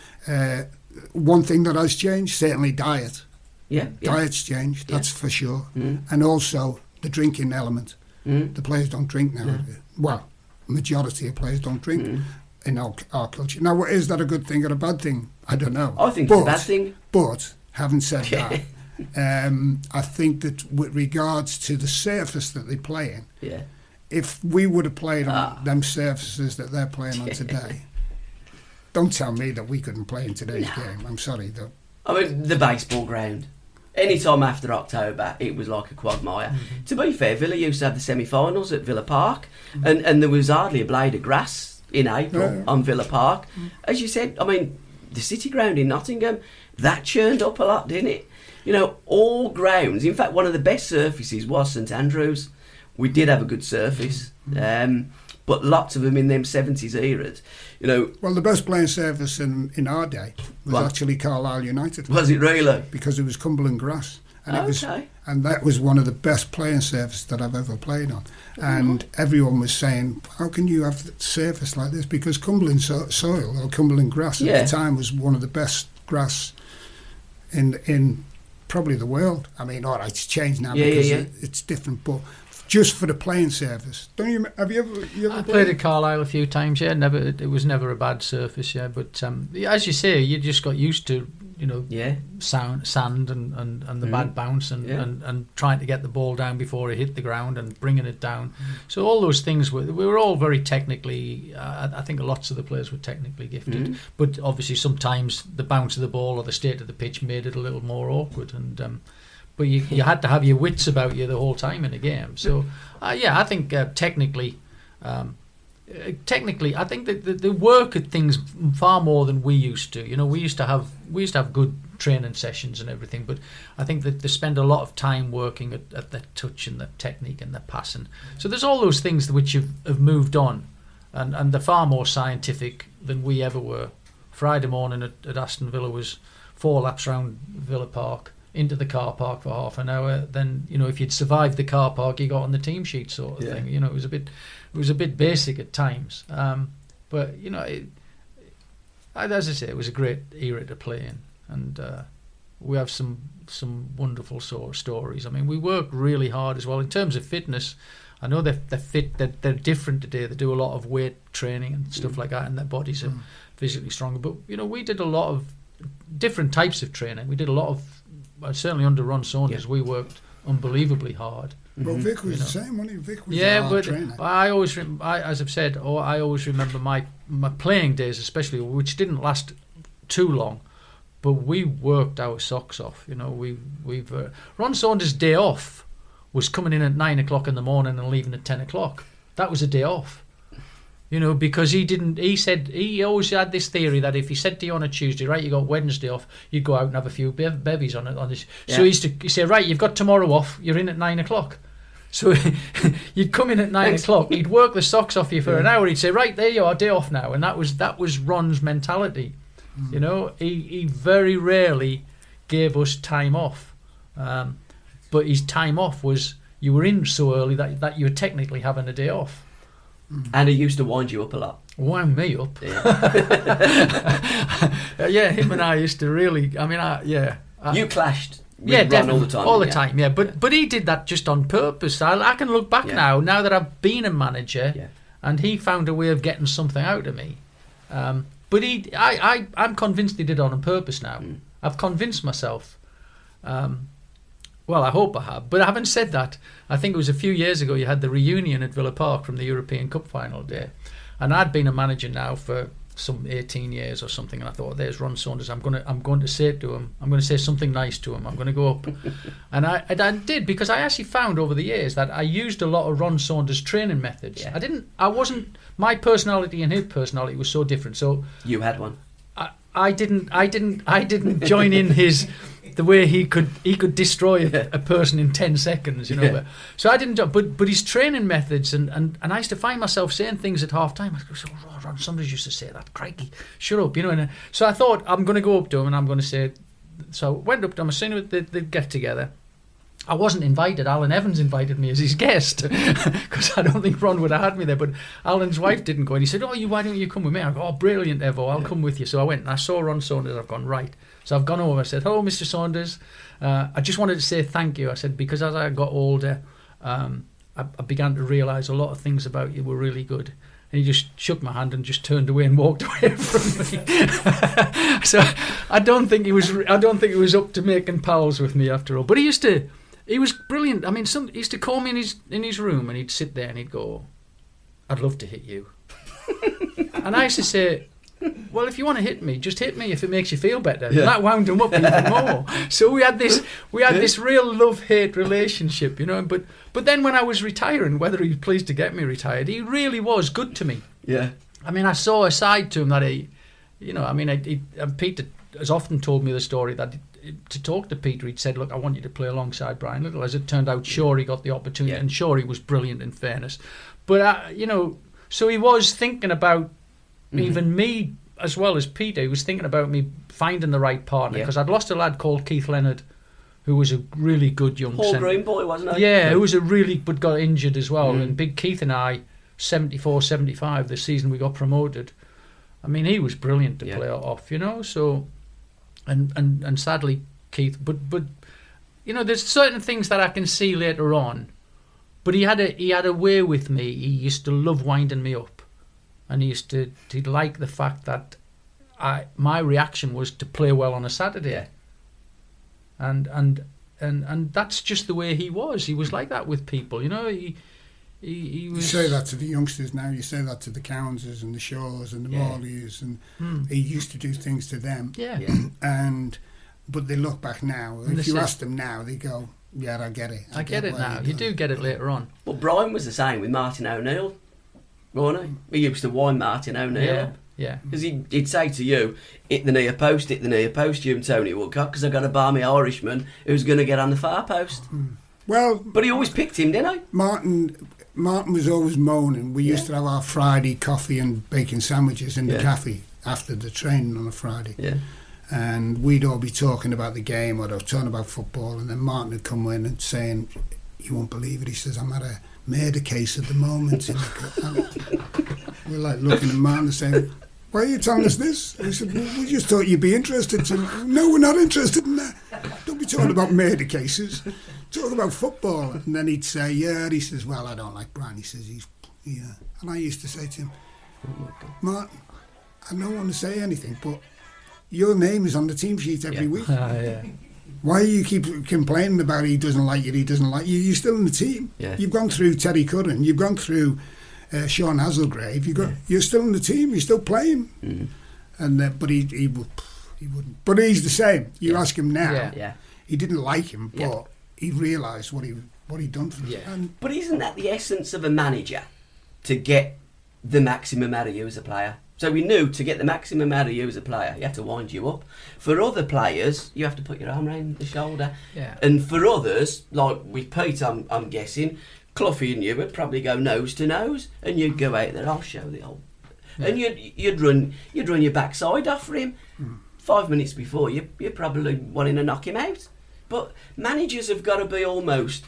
One thing that has changed, certainly diet. Yeah. Diet's changed, that's for sure. And also the drinking element. The players don't drink now. Well, majority of players don't drink in our culture. Now, is that a good thing or a bad thing? I don't know. I think it's a bad thing. But, having said that, I think that with regards to the surface that they play in, if we would have played on them surfaces that they're playing on today, don't tell me that we couldn't play in today's game. I'm sorry, though. I mean, the baseball ground. Any time after October, it was like a quagmire. To be fair, Villa used to have the semi-finals at Villa Park, and there was hardly a blade of grass in April on Villa Park. As you said, I mean, the City ground in Nottingham, that churned up a lot, didn't it? You know, all grounds. In fact, one of the best surfaces was St Andrews. We did have a good surface, but lots of them in them 70s eras. You know, well, the best playing surface in our day was actually Carlisle United. Was it really? Because it was Cumberland grass, and and that was one of the best playing surfaces that I've ever played on. And everyone was saying, "How can you have a surface like this?" Because Cumberland soil or Cumberland grass at the time was one of the best grass in probably the world. I mean, all right, it's changed now because it's different, but just for the playing surface. Have you ever played at Carlisle a few times? It was never a bad surface. But as you say, you just got used to sand and the bad bounce and trying to get the ball down before it hit the ground and bringing it down. So all those things we were all very technically. I think lots of the players were technically gifted, but obviously sometimes the bounce of the ball or the state of the pitch made it a little more awkward. And but you had to have your wits about you the whole time in a game. So I think technically. Technically, I think that they work at things far more than we used to. You know, we used to have good training sessions and everything, but I think that they spend a lot of time working at the touch and the technique and the passing. So there's all those things which have moved on, and they're far more scientific than we ever were. Friday morning at Aston Villa was 4 laps around Villa Park, into the car park for half an hour. Then, you know, if you'd survived the car park, you got on the team sheet sort of thing. You know, it was a bit basic at times, but you know, as I say, it was a great era to play in, and we have some wonderful sort of stories. I mean, we work really hard as well in terms of fitness. I know they're fit, they're different today. They do a lot of weight training and stuff like that, and their bodies are physically stronger. But you know, we did a lot of different types of training. We did a lot of, certainly under Ron Saunders, we worked unbelievably hard. Well, Vic was the same, wasn't he? Vic was a hard trainer. I always, as I've said, I always remember my playing days, especially, which didn't last too long, but we worked our socks off. You know, Ron Saunders' day off was coming in at 9 o'clock in the morning and leaving at 10 o'clock. That was a day off. You know, because he always had this theory that if he said to you on a Tuesday, right, you got Wednesday off, you'd go out and have a few bevies on this. Yeah. So he'd say, right, you've got tomorrow off, you're in at 9 o'clock. So you'd come in at 9 o'clock, he'd work the socks off you for an hour, he'd say, right, there you are, day off now. And that was Ron's mentality. You know, he very rarely gave us time off. But his time off was, you were in so early that you were technically having a day off. And he used to wind you up a lot. Wind me up? Yeah, him and I used to really, I mean, you clashed with Ron all the time. All the time, yeah. But he did that just on purpose. I can look back now that I've been a manager, and he found a way of getting something out of me. But I'm convinced he did it on purpose now. I've convinced myself. Well, I hope I have. But having said that, I think it was a few years ago you had the reunion at Villa Park from the European Cup final day. And I'd been a manager now for some 18 years or something, and I thought, there's Ron Saunders. I'm going to say to him. I'm going to say something nice to him. I'm going to go up, and I did, because I actually found over the years that I used a lot of Ron Saunders' training methods. Yeah. My personality and his personality was so different. So you had one. I didn't join in the way he could destroy a person in 10 seconds, you know. Yeah. So I didn't. But his training methods, and I used to find myself saying things at half time. I go, oh, Ron Saunders used to say that. Crikey, shut up, you know. And so I thought, I'm going to go up to him and I'm going to say. So I went up to him. As soon as they get together, I wasn't invited. Alan Evans invited me as his guest, because I don't think Ron would have had me there. But Alan's wife didn't go, and he said, why don't you come with me? I go, oh, brilliant, Evo, I'll come with you. So I went and I saw Ron Saunders. I've gone, right. So I've gone over. I said, hello, Mr. Saunders. I just wanted to say thank you. I said, because as I got older, I began to realise a lot of things about you were really good. And he just shook my hand and just turned away and walked away from me. So I don't think he was up to making pals with me after all. But he was brilliant. I mean, he used to call me in his room, and he'd sit there and he'd go, I'd love to hit you. And I used to say, well, if you want to hit me, just hit me if it makes you feel better. Yeah. And that wound him up even more. So we had this real love-hate relationship, you know. But then when I was retiring, whether he was pleased to get me retired, he really was good to me. Yeah. I mean, I saw a side to him that Peter has often told me the story that to talk to Peter, he'd said, look, I want you to play alongside Brian Little. As it turned out, sure, he got the opportunity, and sure, he was brilliant, in fairness. But, so he was thinking about even me as well as Peter. He was thinking about me finding the right partner, because I'd lost a lad called Keith Leonard, who was a really good young Paul Green boy, wasn't he? Yeah, who was but got injured as well. And Big Keith and I, 74-75, the season we got promoted, I mean, he was brilliant to play off, you know. So, and sadly, Keith, but there's certain things that I can see later on. But he had a way with me. He used to love winding me up, and he'd like the fact that my reaction was to play well on a Saturday. And that's just the way he was. He was like that with people, you know. He was. You say that to the youngsters now. You say that to the Cowanses and the Shaws and the Morleys, and he used to do things to them. But they look back now. If you ask them now, they go, "Yeah, I get it. I get it now." You do get it later on. Well, Brian was the same with Martin O'Neill, wasn't he? He used to wind Martin O'Neill up. Yeah. Because he'd say to you, hit the near post, you and Tony Woodcock, because I've got a balmy Irishman who's going to get on the far post. Well, but he always picked him, didn't he? Martin was always moaning. We used to have our Friday coffee and bacon sandwiches in the cafe after the training on a Friday. Yeah. And we'd all be talking about the game, or talking about football, and then Martin would come in and saying, you won't believe it, he says, I'm at a murder case at the moment. We're like looking at Martin and saying, why are you telling us this? And he said, well, we just thought you'd be interested. No, we're not interested in that. Don't be talking about murder cases. Talk about football. And then he'd say, he says, well, I don't like Browne. He says, And I used to say to him, Martin, I don't want to say anything, but your name is on the team sheet every week. Why do you keep complaining about he doesn't like you, you're still in the team. You've gone through Terry Curran, you've gone through Sean Hazelgrave, you're still in the team, you're still playing. And but he wouldn't. But he's the same. You ask him now, he didn't like him, but he realised what he'd done for him. But isn't that the essence of a manager, to get the maximum out of you as a player? So we knew to get the maximum out of you as a player, you have to wind you up. For other players, you have to put your arm around the shoulder. And for others, like with Pete, I'm guessing, Cloughie and you would probably go nose to nose, and you'd go out there, I'll show the old... And you'd run your backside off for him. 5 minutes before, you're probably wanting to knock him out. But managers have got to be almost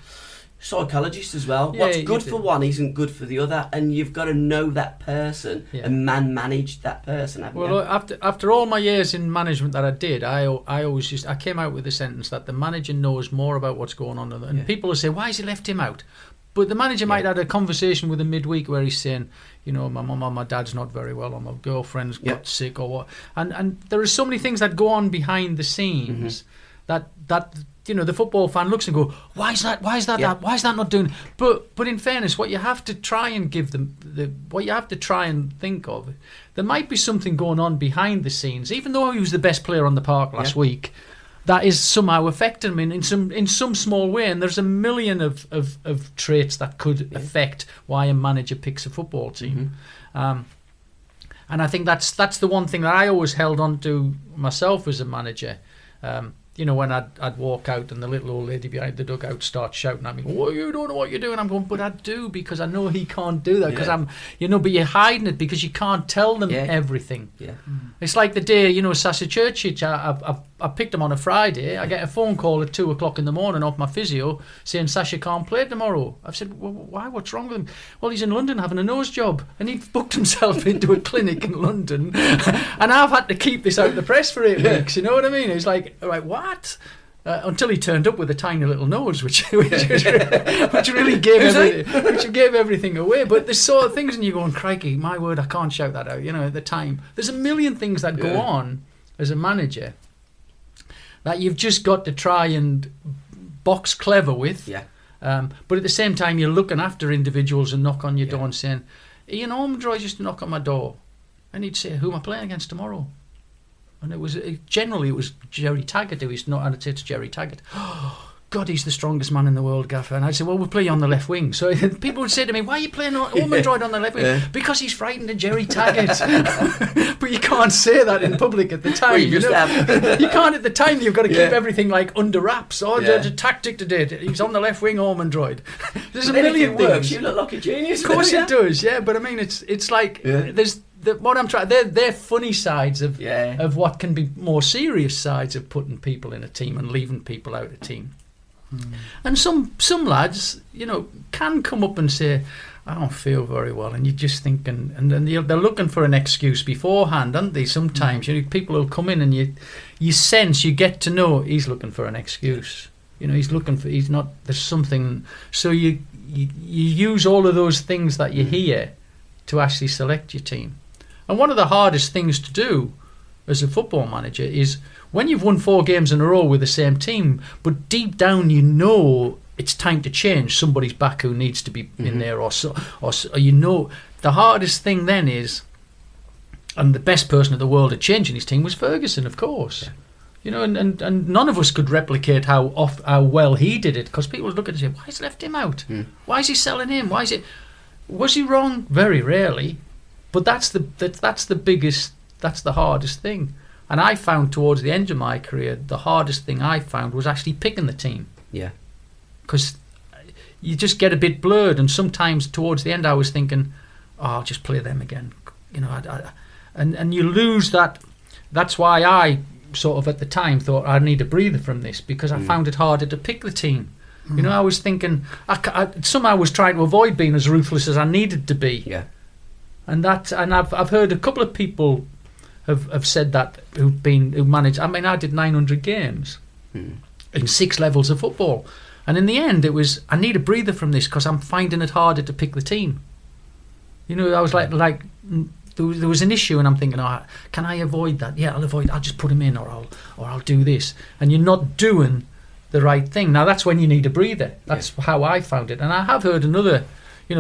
psychologists as well. What's good for one isn't good for the other, and you've got to know that person and manage that person, haven't you? Well, after all my years in management that I did, I always I came out with the sentence that the manager knows more about what's going on, and people will say, why has he left him out? But the manager might have had a conversation with him midweek where he's saying, my mum or my dad's not very well, or my girlfriend's got sick, or what. And there are so many things that go on behind the scenes that the football fan looks and go, why is that that? Why is that not doing? But in fairness, what you have to try and give them, what you have to try and think of, there might be something going on behind the scenes. Even though he was the best player on the park last week, that is somehow affecting him in some small way. And there's a million of traits that could affect why a manager picks a football team. And I think that's the one thing that I always held on to myself as a manager. When I'd walk out and the little old lady behind the dugout starts shouting at me, "Oh, you don't know what you're doing." I'm going, but I do, because I know he can't do that, because I'm, but you're hiding it because you can't tell them everything. It's like the day, Sasha Churchich, I picked him on a Friday. I get a phone call at 2:00 in the morning off my physio saying Sasha can't play tomorrow. I've said, well, why? What's wrong with him? Well, he's in London having a nose job, and he'd booked himself into a clinic in London, and I've had to keep this out of the press for 8 weeks. You know what I mean? It's like, all right, what? Until he turned up with a tiny little nose, which really gave everything away. But there's sort of things, and you're going, crikey, my word, I can't shout that out. At the time, there's a million things that go on as a manager that you've just got to try and box clever with. But at the same time, you're looking after individuals and knock on your door and saying, Ian Ormondroyd used to knock on my door, and he'd say, "Who am I playing against tomorrow?" And generally it was Jerry Taggart who used to not, and I'd say to Jerry Taggart, "Oh, God, he's the strongest man in the world, Gaffer." And I'd say, "Well, we'll play you on the left wing." So people would say to me, "Why are you playing Ormondroyd on the left wing?" "Because he's frightened of Jerry Taggart." But you can't say that in public at the time. Well, you can't at the time. You've got to keep everything like under wraps. The tactic today, he's on the left wing, Ormondroyd. There's a million things. You look like a genius. Of course it does, But I mean, it's like there's. What I'm trying, they're funny sides of what can be more serious sides of putting people in a team and leaving people out of a team. And some lads, can come up and say, "I don't feel very well," and you're just thinking, and then they're looking for an excuse beforehand, aren't they? Sometimes people will come in and you sense, you get to know he's looking for an excuse. He's not. There's something. So you use all of those things that you hear to actually select your team. And one of the hardest things to do as a football manager is when you've won 4 games in a row with the same team, but deep down it's time to change. Somebody's back who needs to be in there, or the hardest thing then is, and the best person in the world at changing his team was Ferguson, of course. And none of us could replicate how well he did it, because people would look at it and say, "Why has he left him out? Why is he selling him? Was he wrong?" Very rarely. But that's the hardest thing. And I found towards the end of my career, the hardest thing I found was actually picking the team. Because you just get a bit blurred, and sometimes towards the end I was thinking, I'll just play them again. And you lose that. That's why I sort of at the time thought I need a breather from this, because I found it harder to pick the team. I was thinking, I somehow was trying to avoid being as ruthless as I needed to be. And I've heard a couple of people have said that who managed. I mean, I did 900 games in 6 levels of football, and in the end, it was, I need a breather from this because I'm finding it harder to pick the team. I was like there was an issue, and I'm thinking, can I avoid that? Yeah, I'll avoid. I'll just put him in, or I'll do this, and you're not doing the right thing. Now that's when you need a breather. That's how I found it, and I have heard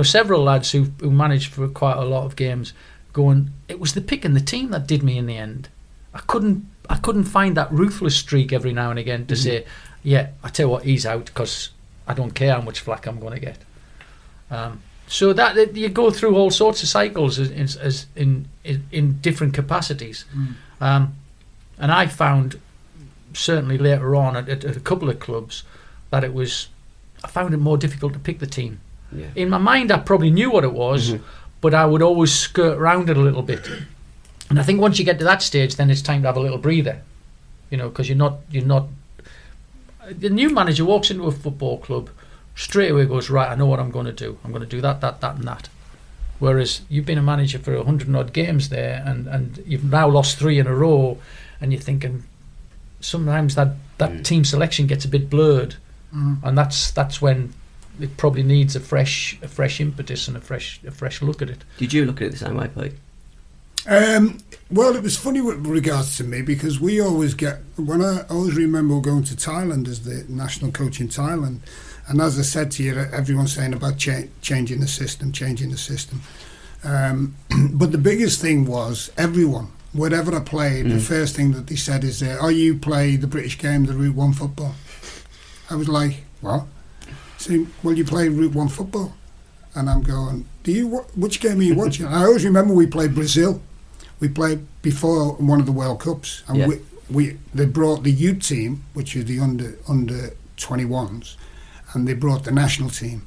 several lads who managed for quite a lot of games going, it was the picking the team that did me in the end. I couldn't find that ruthless streak every now and again to say, I tell you what, he's out because I don't care how much flack I'm going to get. So that you go through all sorts of cycles as in different capacities. And I found certainly later on at a couple of clubs that I found it more difficult to pick the team. In my mind, I probably knew what it was, but I would always skirt around it a little bit. And I think once you get to that stage, then it's time to have a little breather, because you're not. The new manager walks into a football club, straight away goes, right, I know what I'm going to do. I'm going to do that, and that. Whereas you've been a manager for 100 and odd games there, and you've now lost 3 in a row, and you're thinking sometimes that team selection gets a bit blurred, and that's when it probably needs a fresh impetus and a fresh look at it. Did you look at it the same way, Pete? Well, it was funny with regards to me because we always get, I always remember going to Thailand as the national coach in Thailand, and as I said to you, everyone's saying about changing the system. But the biggest thing was everyone, whatever I played, the first thing that they said is, "Oh, you play the British game, the Route 1 football." I was like, "What?" Saying, "Well, you play Route 1 football," and I'm going, which game are you watching? I always remember we played Brazil. We played before one of the World Cups, and they brought the youth team, which is the under 21s, and they brought the national team,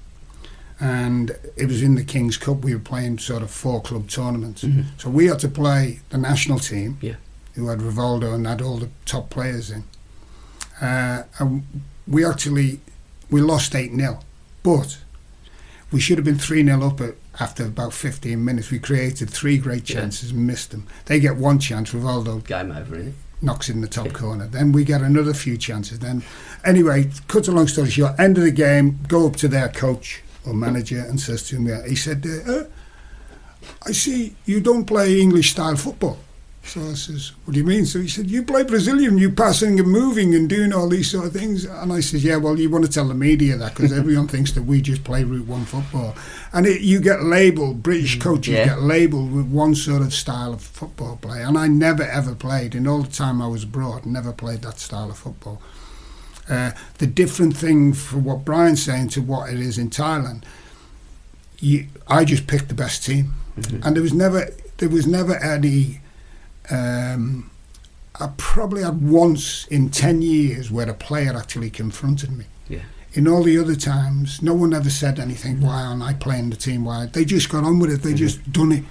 and it was in the King's Cup. We were playing sort of 4 club tournaments, so we had to play the national team, who had Rivaldo and had all the top players in, and we lost 8-0, but we should have been 3-0 up after about 15 minutes. We created 3 great chances and missed them. They get 1 chance, Rivaldo game over, isn't it? Knocks in the top corner. Then we get another few chances. Then, anyway, cut a long story short, end of the game, go up to their coach or manager and says to him, he said, "I see you don't play English style football." So I says, "What do you mean?" So he said, "You play Brazilian, you passing and moving and doing all these sort of things." And I says, "Yeah, well, you want to tell the media that because everyone thinks that we just play Route 1 football." And you get labelled, British coaches get labelled with one sort of style of football play. And I never ever played, in all the time I was abroad, never played that style of football. The different thing for what Brian's saying to what it is in Thailand, I just picked the best team. And there was never any... I probably had once in 10 years where a player actually confronted me. Yeah. In all the other times, no one ever said anything. Why aren't I playing the team? Why? They just got on with it. They just done it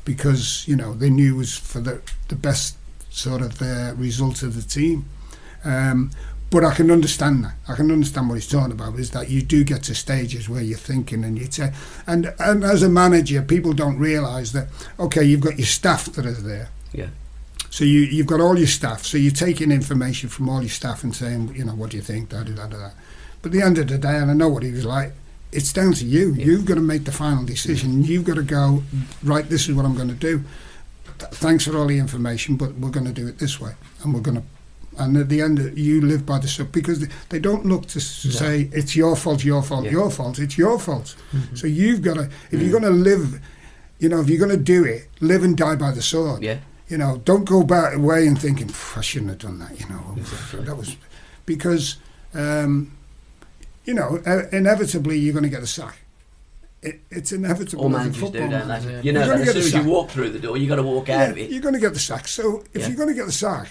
because they knew it was for the best sort of result of the team. But I can understand that. I can understand what he's talking about. Is that you do get to stages where you're thinking and you say, and as a manager, people don't realise that. Okay, you've got your staff that are there. Yeah. So you've got all your staff, so you're taking information from all your staff and saying, what do you think, da. But at the end of the day, and I know what he was like, it's down to you. Yeah. You've got to make the final decision. You've got to go, right, this is what I'm going to do. Thanks for all the information, but we're going to do it this way. And at the end, you live by the stuff, because they don't look to say, it's your fault, your fault. It's your fault. Mm-hmm. So you've got to, if you're going to live, if you're going to do it, live and die by the sword. Yeah. Don't go back away and thinking, I shouldn't have done that, Exactly. That was because, inevitably you're going to get a sack. It's inevitable. All managers do, don't they? Yeah. As soon as you walk through the door, you've got to walk out of it. You're going to get the sack. So if you're going to get the sack,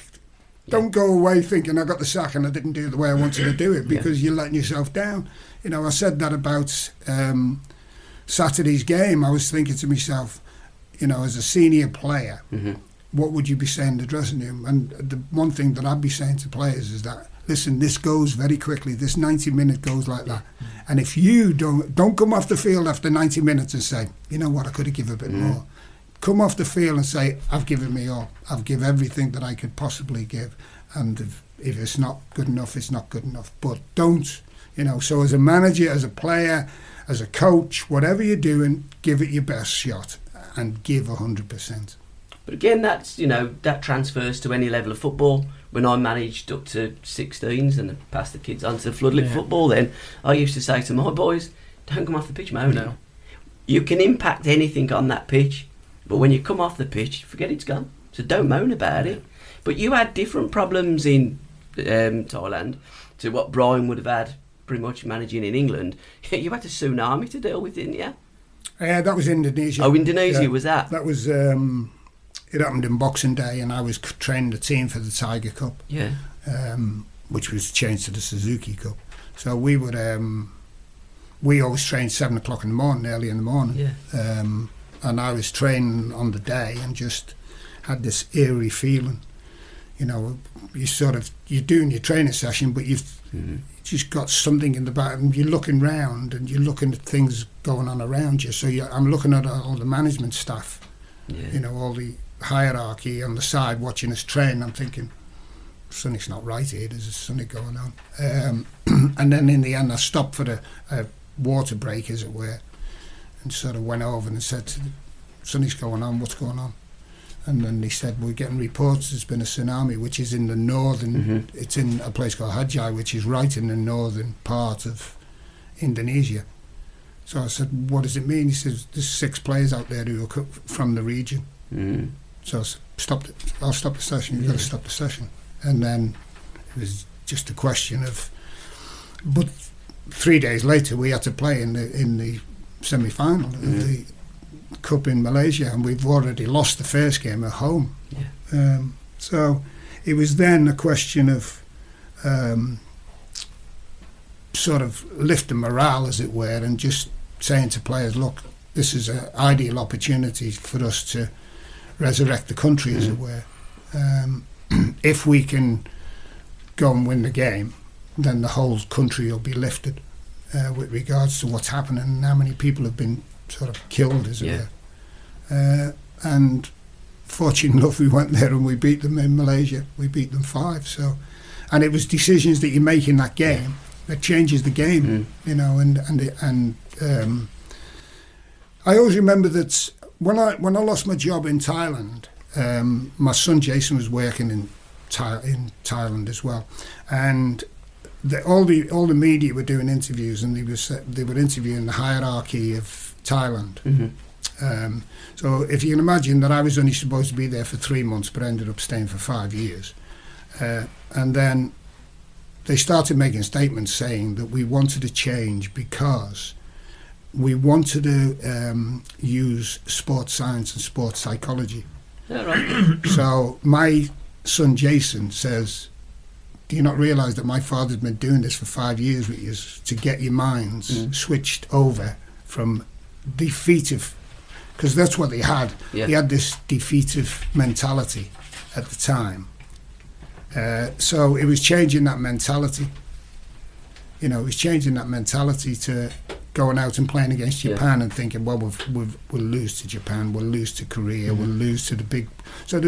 don't go away thinking I got the sack and I didn't do it the way I wanted to do it, because you're letting yourself down. I said that about Saturday's game. I was thinking to myself, as a senior player, what would you be saying in the dressing room? And the one thing that I'd be saying to players is that, listen, this goes very quickly. This 90 minute goes like that. And if you don't come off the field after 90 minutes and say, you know what, I could have given a bit more. Come off the field and say, I've given me all. I've given everything that I could possibly give. And if it's not good enough, it's not good enough. But don't, so as a manager, as a player, as a coach, whatever you're doing, give it your best shot and give 100%. But again, that's that transfers to any level of football. When I managed up to 16s and passed the kids on to floodlit football, then I used to say to my boys, don't come off the pitch moaning. No. You can impact anything on that pitch, but when you come off the pitch, forget it's gone. So don't moan about it. But you had different problems in Thailand to what Browne would have had pretty much managing in England. You had a tsunami to deal with, didn't you? Yeah, that was Indonesia. Oh, Indonesia, was that? That was... it happened in Boxing Day, and I was training the team for the Tiger Cup, which was changed to the Suzuki Cup. So we would, we always trained 7 o'clock in the morning, early in the morning, and I was training on the day and just had this eerie feeling. You're doing your training session, but you've just got something in the back, and you're looking round and you're looking at things going on around you. So I'm looking at all the management staff, all the hierarchy on the side watching us train. I'm thinking, something's not right here, there's something going on. And then in the end I stopped for a water break, as it were, and sort of went over and said, something's going on, what's going on? And then they said, we're getting reports there's been a tsunami, which is in the northern, it's in a place called Hajjai, which is right in the northern part of Indonesia. So I said, what does it mean? He says, there's 6 players out there who are from the region. So I said, I'll stop the session, you've got to stop the session. And then it was just a question of, but 3 days later we had to play in the semi-final of the Cup in Malaysia, and we've already lost the first game at home. So it was then a question of sort of lifting morale, as it were, and just saying to players, look, this is an ideal opportunity for us to resurrect the country, as it were. If we can go and win the game, then the whole country will be lifted with regards to what's happening and how many people have been sort of killed, as it were. And fortunate enough, we went there and we beat them in Malaysia. We beat them 5. So, and it was decisions that you make in that game that changes the game, you know. And I always remember that when I lost my job in Thailand, my son Jason was working in Thailand as well, and all the media were doing interviews, and they were interviewing the hierarchy of Thailand. So if you can imagine that I was only supposed to be there for 3 months, but I ended up staying for 5 years, and then they started making statements saying that we wanted to change because we wanted to use sports science and sports psychology. So my son Jason says, do you not realise that my father's been doing this for 5 years with you to get your minds switched over from defeative, because that's what they had. They had this defeative mentality at the time. So it was changing that mentality. You know, it was changing that mentality to going out and playing against Japan and thinking, well, we'll lose to Japan, we'll lose to Korea, we'll lose to the big... So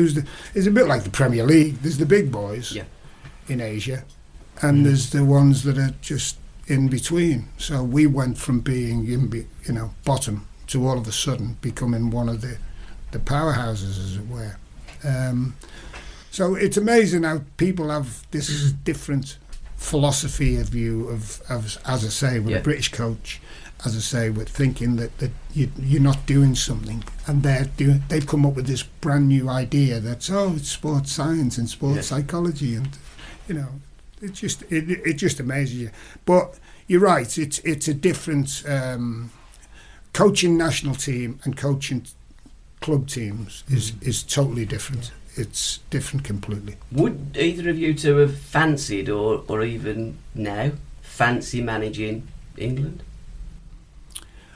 it's a bit like the Premier League. There's the big boys in Asia, and there's the ones that are just in between. So we went from being bottom to all of a sudden becoming one of the powerhouses, as it were. So it's amazing how people have this different philosophy of view of as I say, with a British coach, as I say, with thinking that you're not doing something, and they've come up with this brand new idea that's it's sports science and sports psychology, and you know, it just amazes you. But you're right, it's a different coaching national team and coaching club teams is totally different. It's different completely. Would either of you two have fancied or even now fancy managing England?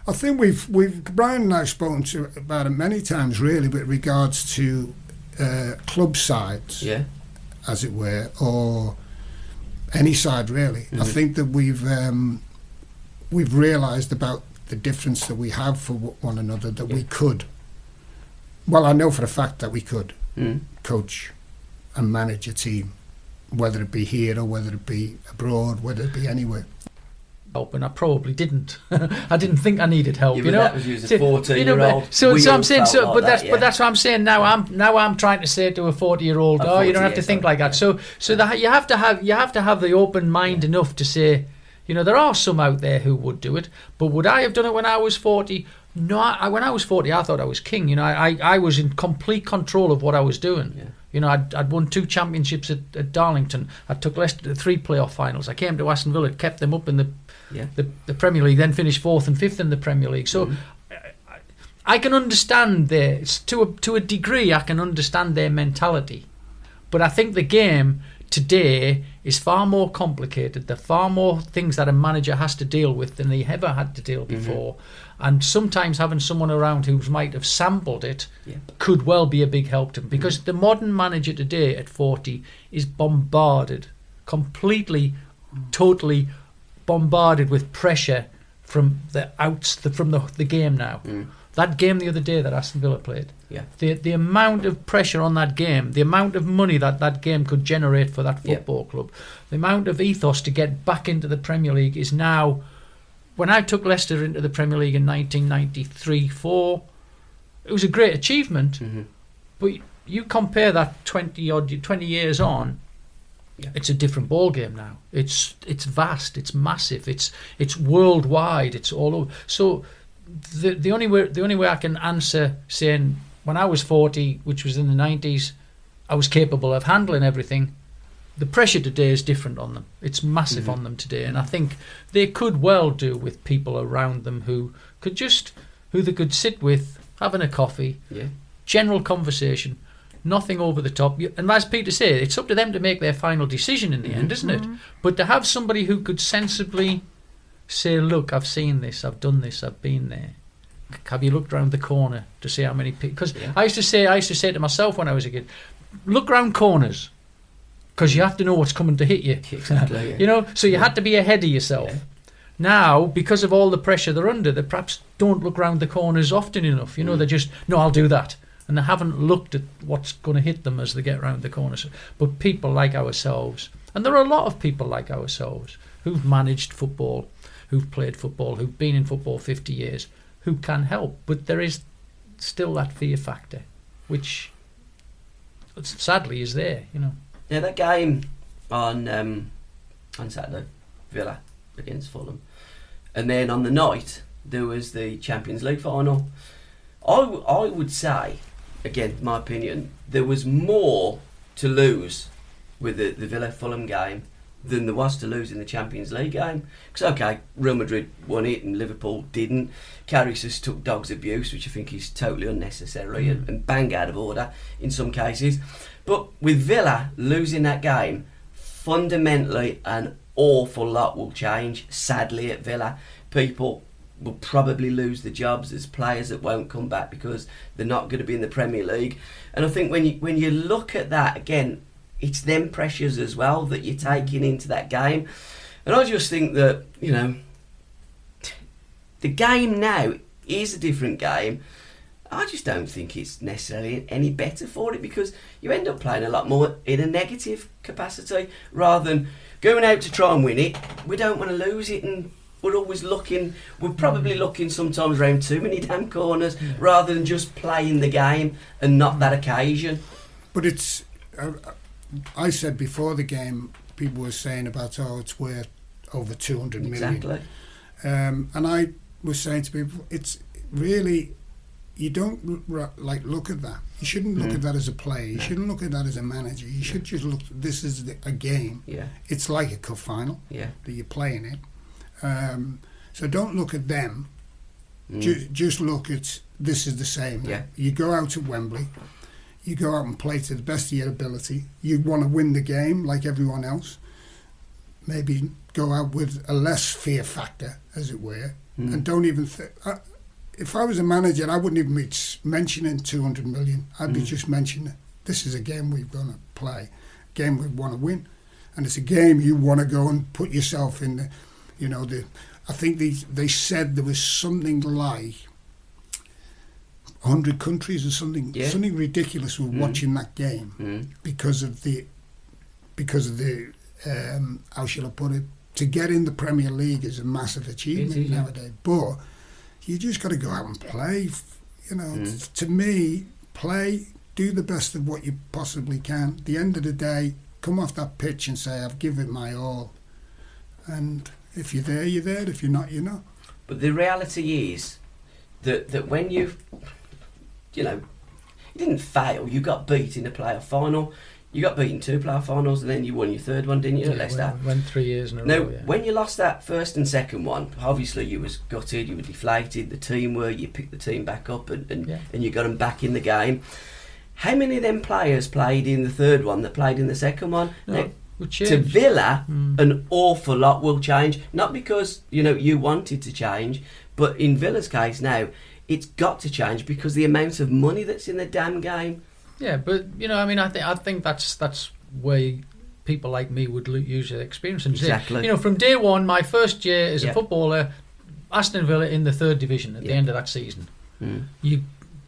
I think we've Browne and I have spoken about it many times, really, with regards to club sides, as it were, or any side really. I think that we've realised about the difference that we have for one another, that we could. Well, I know for a fact that we could coach and manage a team, whether it be here or whether it be abroad, whether it be anywhere. Help, and I probably didn't. I didn't think I needed help. You know, that was you as a 14-year-old. So I'm saying. So, but that's what I'm saying now. I'm trying to say to a 40-year-old, you don't have to think like that. So that you have to have the open mind enough to say, you know, there are some out there who would do it, but would I have done it when I was 40? No, when I was 40, I thought I was king. You know, I was in complete control of what I was doing. Yeah. You know, I'd won 2 championships at Darlington. I took Leicester to 3 playoff finals. I came to Aston Villa, kept them up in the Premier League, then finished 4th and 5th in the Premier League. So I can understand to a degree. I can understand their mentality, but I think the game today is far more complicated. There are far more things that a manager has to deal with than they ever had to deal before. And sometimes having someone around who might have sampled it could well be a big help to them, because the modern manager today at 40 is bombarded, completely, totally bombarded with pressure from the game now. That game the other day that Aston Villa played, the amount of pressure on that game, the amount of money that game could generate for that football club, the amount of ethos to get back into the Premier League is now... When I took Leicester into the Premier League in 1993-4, it was a great achievement, But you compare that 20 years on, it's a different ball game now. It's vast, it's massive, it's worldwide, it's all over. So the only way I can answer saying when I was 40, which was in the 90s, I was capable of handling everything. The pressure today is different on them. It's massive on them today, and I think they could well do with people around them who they could sit with, having a coffee, general conversation, nothing over the top. And as Peter said, it's up to them to make their final decision in the end, isn't it? But to have somebody who could sensibly say, look, I've seen this, I've done this, I've been there. Have you looked around the corner to see how many people? Because I used to say to myself when I was a kid, look round corners, because you have to know what's coming to hit you. Exactly. You know, so you had to be ahead of yourself. Yeah. Now, because of all the pressure they're under, they perhaps don't look round the corners often enough. You know, they just, no, I'll do that. And they haven't looked at what's going to hit them as they get round the corners. But people like ourselves, and there are a lot of people like ourselves who've managed football, who've played football, who've been in football 50 years, who can help. But there is still that fear factor, which sadly is there, you know. Yeah, that game on Saturday, Villa against Fulham, and then on the night there was the Champions League final. I would say, again, my opinion, there was more to lose with the Villa Fulham game than there was to lose in the Champions League game. Because okay, Real Madrid won it and Liverpool didn't. Karius has took dog's abuse, which I think is totally unnecessary and bang out of order in some cases. But with Villa losing that game, fundamentally an awful lot will change, sadly, at Villa. People will probably lose their jobs. There's players that won't come back because they're not going to be in the Premier League. And I think when you look at that, again, it's them pressures as well that you're taking into that game. And I just think that, you know, the game now is a different game. I just don't think it's necessarily any better for it, because you end up playing a lot more in a negative capacity rather than going out to try and win it. We don't want to lose it, and we're always looking, we're probably looking sometimes around too many damn corners rather than just playing the game and not that occasion. But it's, I said before the game, people were saying about, it's worth over 200 million. Exactly. And I was saying to people, it's really, you don't look at that. You shouldn't look at that as a player. You shouldn't look at that as a manager. You should just look, this is a game. Yeah. It's like a cup final that you're playing in. So don't look at them. Just look at, this is the same. Yeah. You go out at Wembley, you go out and play to the best of your ability. You want to win the game like everyone else. Maybe go out with a less fear factor, as it were, and don't even think. If I was a manager, I wouldn't even be mentioning 200 million. I'd be just mentioning, this is a game we're going to play, a game we want to win, and it's a game you want to go and put yourself in the, you know, I think they said there was something like 100 countries or something ridiculous were watching that game because of the how shall I put it, to get in the Premier League is a massive achievement nowadays. But you just got to go out and play. You know, to me, play, do the best of what you possibly can. At the end of the day, come off that pitch and say, I've given it my all. And if you're there, you're there. If you're not, you're not. But the reality is that when you didn't fail, you got beat in the playoff final. You got beaten 2 playoff finals, and then you won your 3rd one, didn't you, Leicester? Went 3 years in a row. Now, when you lost that first and second one, obviously you was gutted, you were deflated, the team were, you picked the team back up and you got them back in the game. How many of them players played in the 3rd one that played in the second one? No, now, to Villa, an awful lot will change. Not because, you wanted to change, but in Villa's case now, it's got to change because the amount of money that's in the damn game. Yeah, but I think that's where people like me would use their experience. And exactly. From day one, my first year as a footballer, Aston Villa in the 3rd division at the end of that season.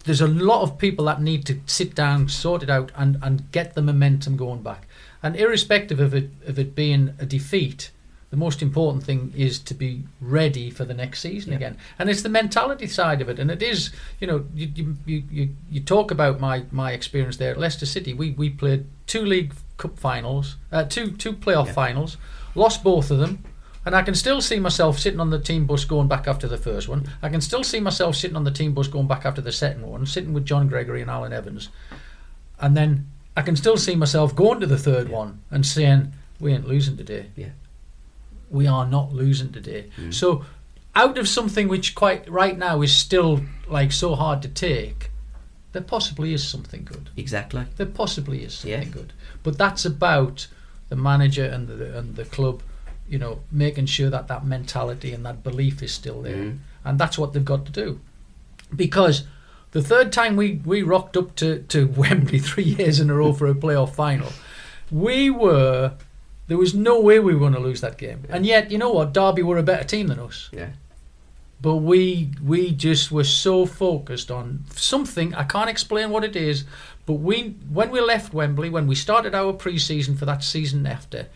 There's a lot of people that need to sit down, sort it out, and get the momentum going back. And irrespective of it being a defeat The most important thing is to be ready for the next season again, and it's the mentality side of it. And it is, you talk about my experience there at Leicester City. We played 2 League Cup finals, two playoff finals, lost both of them, and I can still see myself sitting on the team bus going back after the first one. I can still see myself sitting on the team bus going back after the second one, sitting with John Gregory and Alan Evans, and then I can still see myself going to the third one and saying, "We ain't losing today." Yeah. We are not losing today. So out of something which quite right now is still like so hard to take, there possibly is something good. Exactly. There possibly is something good. But that's about the manager and the club, making sure that mentality and that belief is still there. And that's what they've got to do. Because the third time we rocked up to Wembley 3 years in a row for a playoff final, there was no way we were going to lose that game. And yet, you know what? Derby were a better team than us. Yeah. But we just were so focused on something, I can't explain what it is, but when we left Wembley, when we started our pre-season for that season after,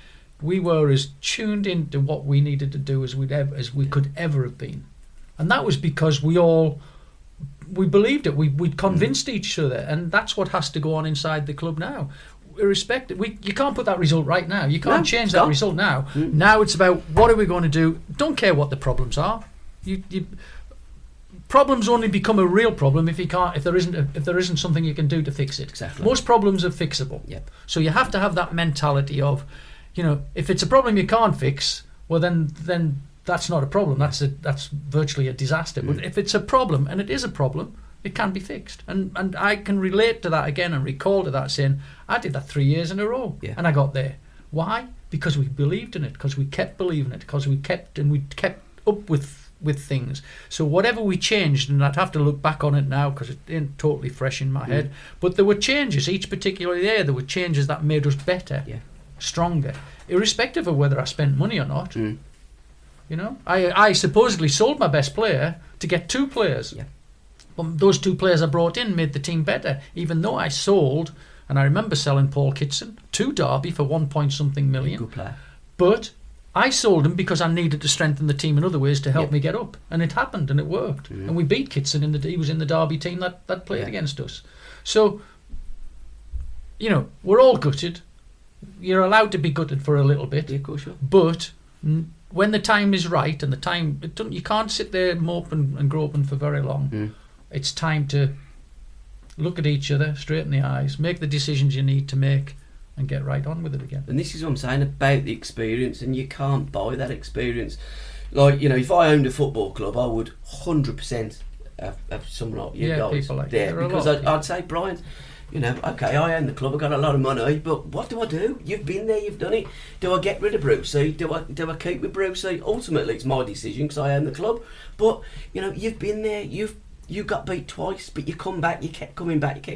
we were as tuned into what we needed to do as we could ever have been. And that was because we believed it. We'd convinced each other, and that's what has to go on inside the club now. Irrespective, you can't put that result right now. You can't change that result now. Now it's about what are we going to do. Don't care what the problems are. Problems only become a real problem if there isn't something you can do to fix it. Exactly. Most problems are fixable. Yep. So you have to have that mentality of, if it's a problem you can't fix, well then that's not a problem. That's virtually a disaster. But if it's a problem, and it is a problem, it can be fixed. And I can relate to that again and recall to that saying, I did that 3 years in a row and I got there. Why? Because we believed in it, because we kept believing it, because we kept up with things. So whatever we changed, and I'd have to look back on it now because it ain't totally fresh in my head, but there were changes, each particular year there were changes that made us better, stronger, irrespective of whether I spent money or not. I supposedly sold my best player to get 2 players. Yeah. But those 2 players I brought in made the team better, even though I sold, and I remember selling Paul Kitson to Derby for 1-point-something million. Good player. But I sold him because I needed to strengthen the team in other ways to help me get up. And it happened, and it worked. And we beat Kitson, he was in the Derby team that played against us. So, we're all gutted. You're allowed to be gutted for a little bit. Yeah, of course, sure. But when the time is right, and you can't sit there moping and groping for very long. It's time to look at each other, straighten the eyes, make the decisions you need to make, and get right on with it again. And this is what I'm saying about the experience, and you can't buy that experience. Like, if I owned a football club, I would 100% have someone like you guys people like there. Because I'd say, Brian, okay, I own the club, I've got a lot of money, but what do I do? You've been there, you've done it. Do I get rid of Brucey? Do I keep with Brucey? Ultimately, it's my decision because I own the club. But, you've been there, you got beat twice, but you come back, you kept coming back.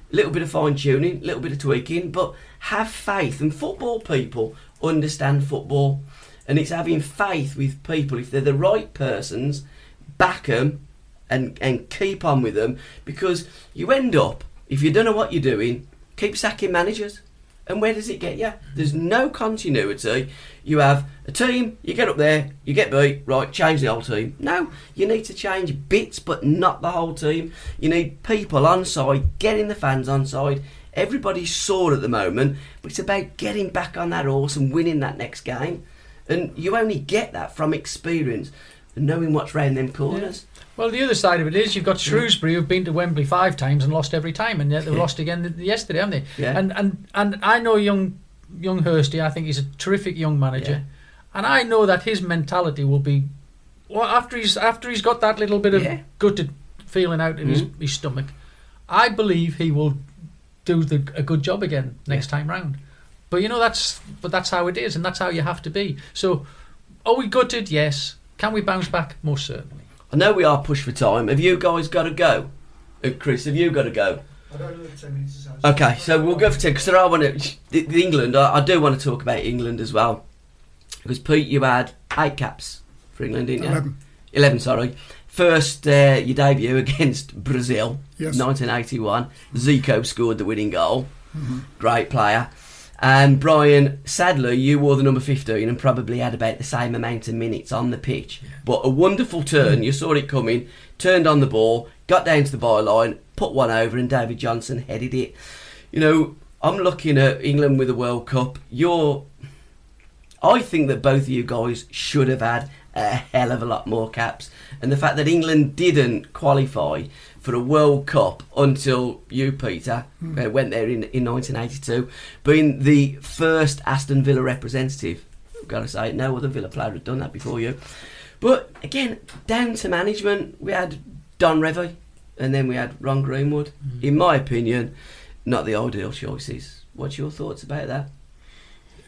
A little bit of fine-tuning, a little bit of tweaking, but have faith. And football people understand football. And it's having faith with people. If they're the right persons, back them and keep on with them. Because you end up, if you don't know what you're doing, keep sacking managers. And where does it get you? There's no continuity. You have a team, you get up there, you get beat, right, change the whole team. No, you need to change bits, but not the whole team. You need people on side, getting the fans on side. Everybody's sore at the moment, but it's about getting back on that horse and winning that next game. And you only get that from experience and knowing what's round them corners. Yeah. Well, the other side of it is you've got Shrewsbury who've been to Wembley 5 times and lost every time, and yet they lost again yesterday, haven't they? Yeah. And I know young Hursty. I think he's a terrific young manager, and I know that his mentality will be, well, after he's got that little bit of gutted feeling out in his stomach, I believe he will do a good job again next time round. But that's how it is, and that's how you have to be. So, are we gutted? Yes. Can we bounce back? Most certainly. I know we are pushed for time. Have you guys got to go? Chris, have you got to go? I don't know if 10 minutes is Okay, so we'll go for 10, because there are the England. I do want to talk about England as well. Because, Pete, you had 8 caps for England, didn't you? 11, sorry. First, your debut against Brazil, 1981. Zico scored the winning goal. Great player. And Brian, sadly, you wore the number 15 and probably had about the same amount of minutes on the pitch. Yeah. But a wonderful turn, you saw it coming, turned on the ball, got down to the byline, put one over, and David Johnson headed it. You know, I'm looking at England with the World Cup. I think that both of you guys should have had a hell of a lot more caps. And the fact that England didn't qualify for a World Cup until you, Peter, went there in 1982, being the first Aston Villa representative. I've got to say, no other Villa player had done that before you. But again, down to management, we had Don Revie and then we had Ron Greenwood. In my opinion, not the ideal choices. What's your thoughts about that?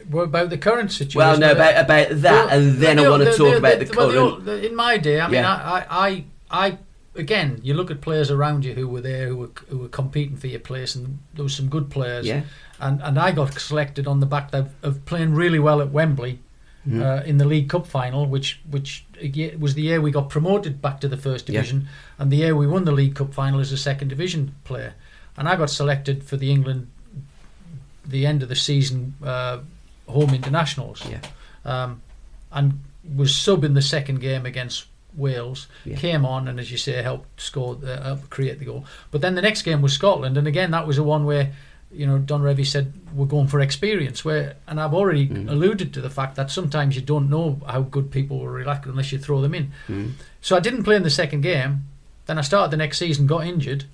What about the current situation? Well, no, about that, and then I want to talk about the current. In my day, I mean, I again, you look at players around you who were there, who were competing for your place, and there was some good players. Yeah. And I got selected on the back of playing really well at Wembley in the League Cup final, which was the year we got promoted back to the First Division, and the year we won the League Cup final as a Second Division player. And I got selected for the England, the end of the season, home internationals, and was sub in the second game against Wales. Came on and, as you say, helped create the goal. But then the next game was Scotland, and again that was a one where, you know, Don Revie said we're going for experience. And I've already alluded to the fact that sometimes you don't know how good people will react unless you throw them in. So I didn't play in the second game. Then I started the next season, got injured,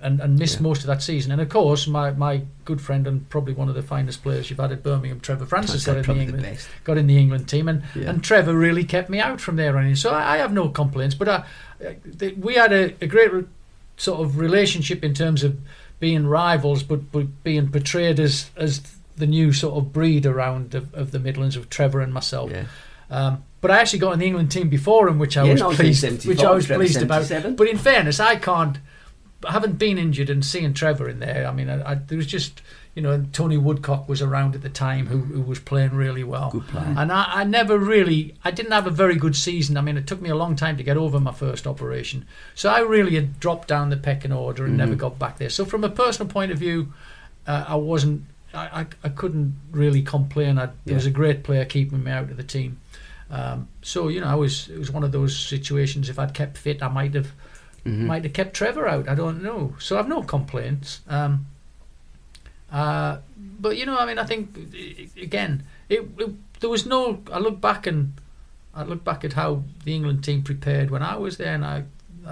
and missed most of that season. And of course, my good friend and probably one of the finest players you've had at Birmingham, Trevor Francis, got in the England team, and Trevor really kept me out from there on in. So I have no complaints. But we had a great sort of relationship in terms of being rivals, but being portrayed as the new sort of breed around of the Midlands, of Trevor and myself. But I actually got in the England team before him, which I was pleased about. But in fairness, I haven't been injured and seeing Trevor in there. I mean, there was just, you know, Tony Woodcock was around at the time who was playing really well. Good player. And I didn't have a very good season. I mean, it took me a long time to get over my first operation. So I really had dropped down the pecking order and never got back there. So from a personal point of view, I couldn't really complain. There was a great player keeping me out of the team. So, you know, it was one of those situations. If I'd kept fit, I might have kept Trevor out. I don't know. So I've no complaints. But, you know, I mean, I think, again, there was no... I look back at how the England team prepared when I was there, and I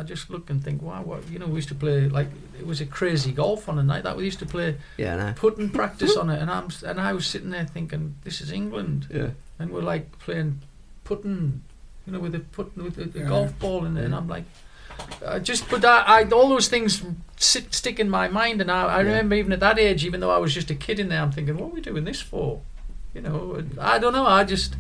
just look and think, wow, what, you know, we used to play, like, it was a crazy golf on a night that we used to play putting practice on it, and I was sitting there thinking, this is England, and we're like playing putting, you know, with the golf ball in it, and I'm like, all those things stick in my mind, and I remember even at that age, even though I was just a kid in there, I'm thinking, what are we doing this for? You know, I don't know. I just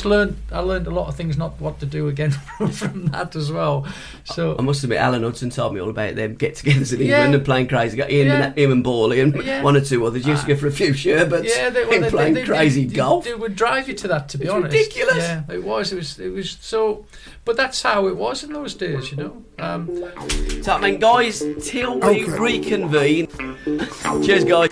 learned a lot of things, not what to do again from that as well. So I must admit, Alan Hudson told me all about them get-togethers in England and playing crazy. Got him and Bawley and one or two others used to go for a few sherbets and playing crazy golf. It would drive you to that, to be honest. Ridiculous. Yeah, it was so. But that's how it was in those days, you know. So, I mean, guys, till we reconvene. Cheers, guys.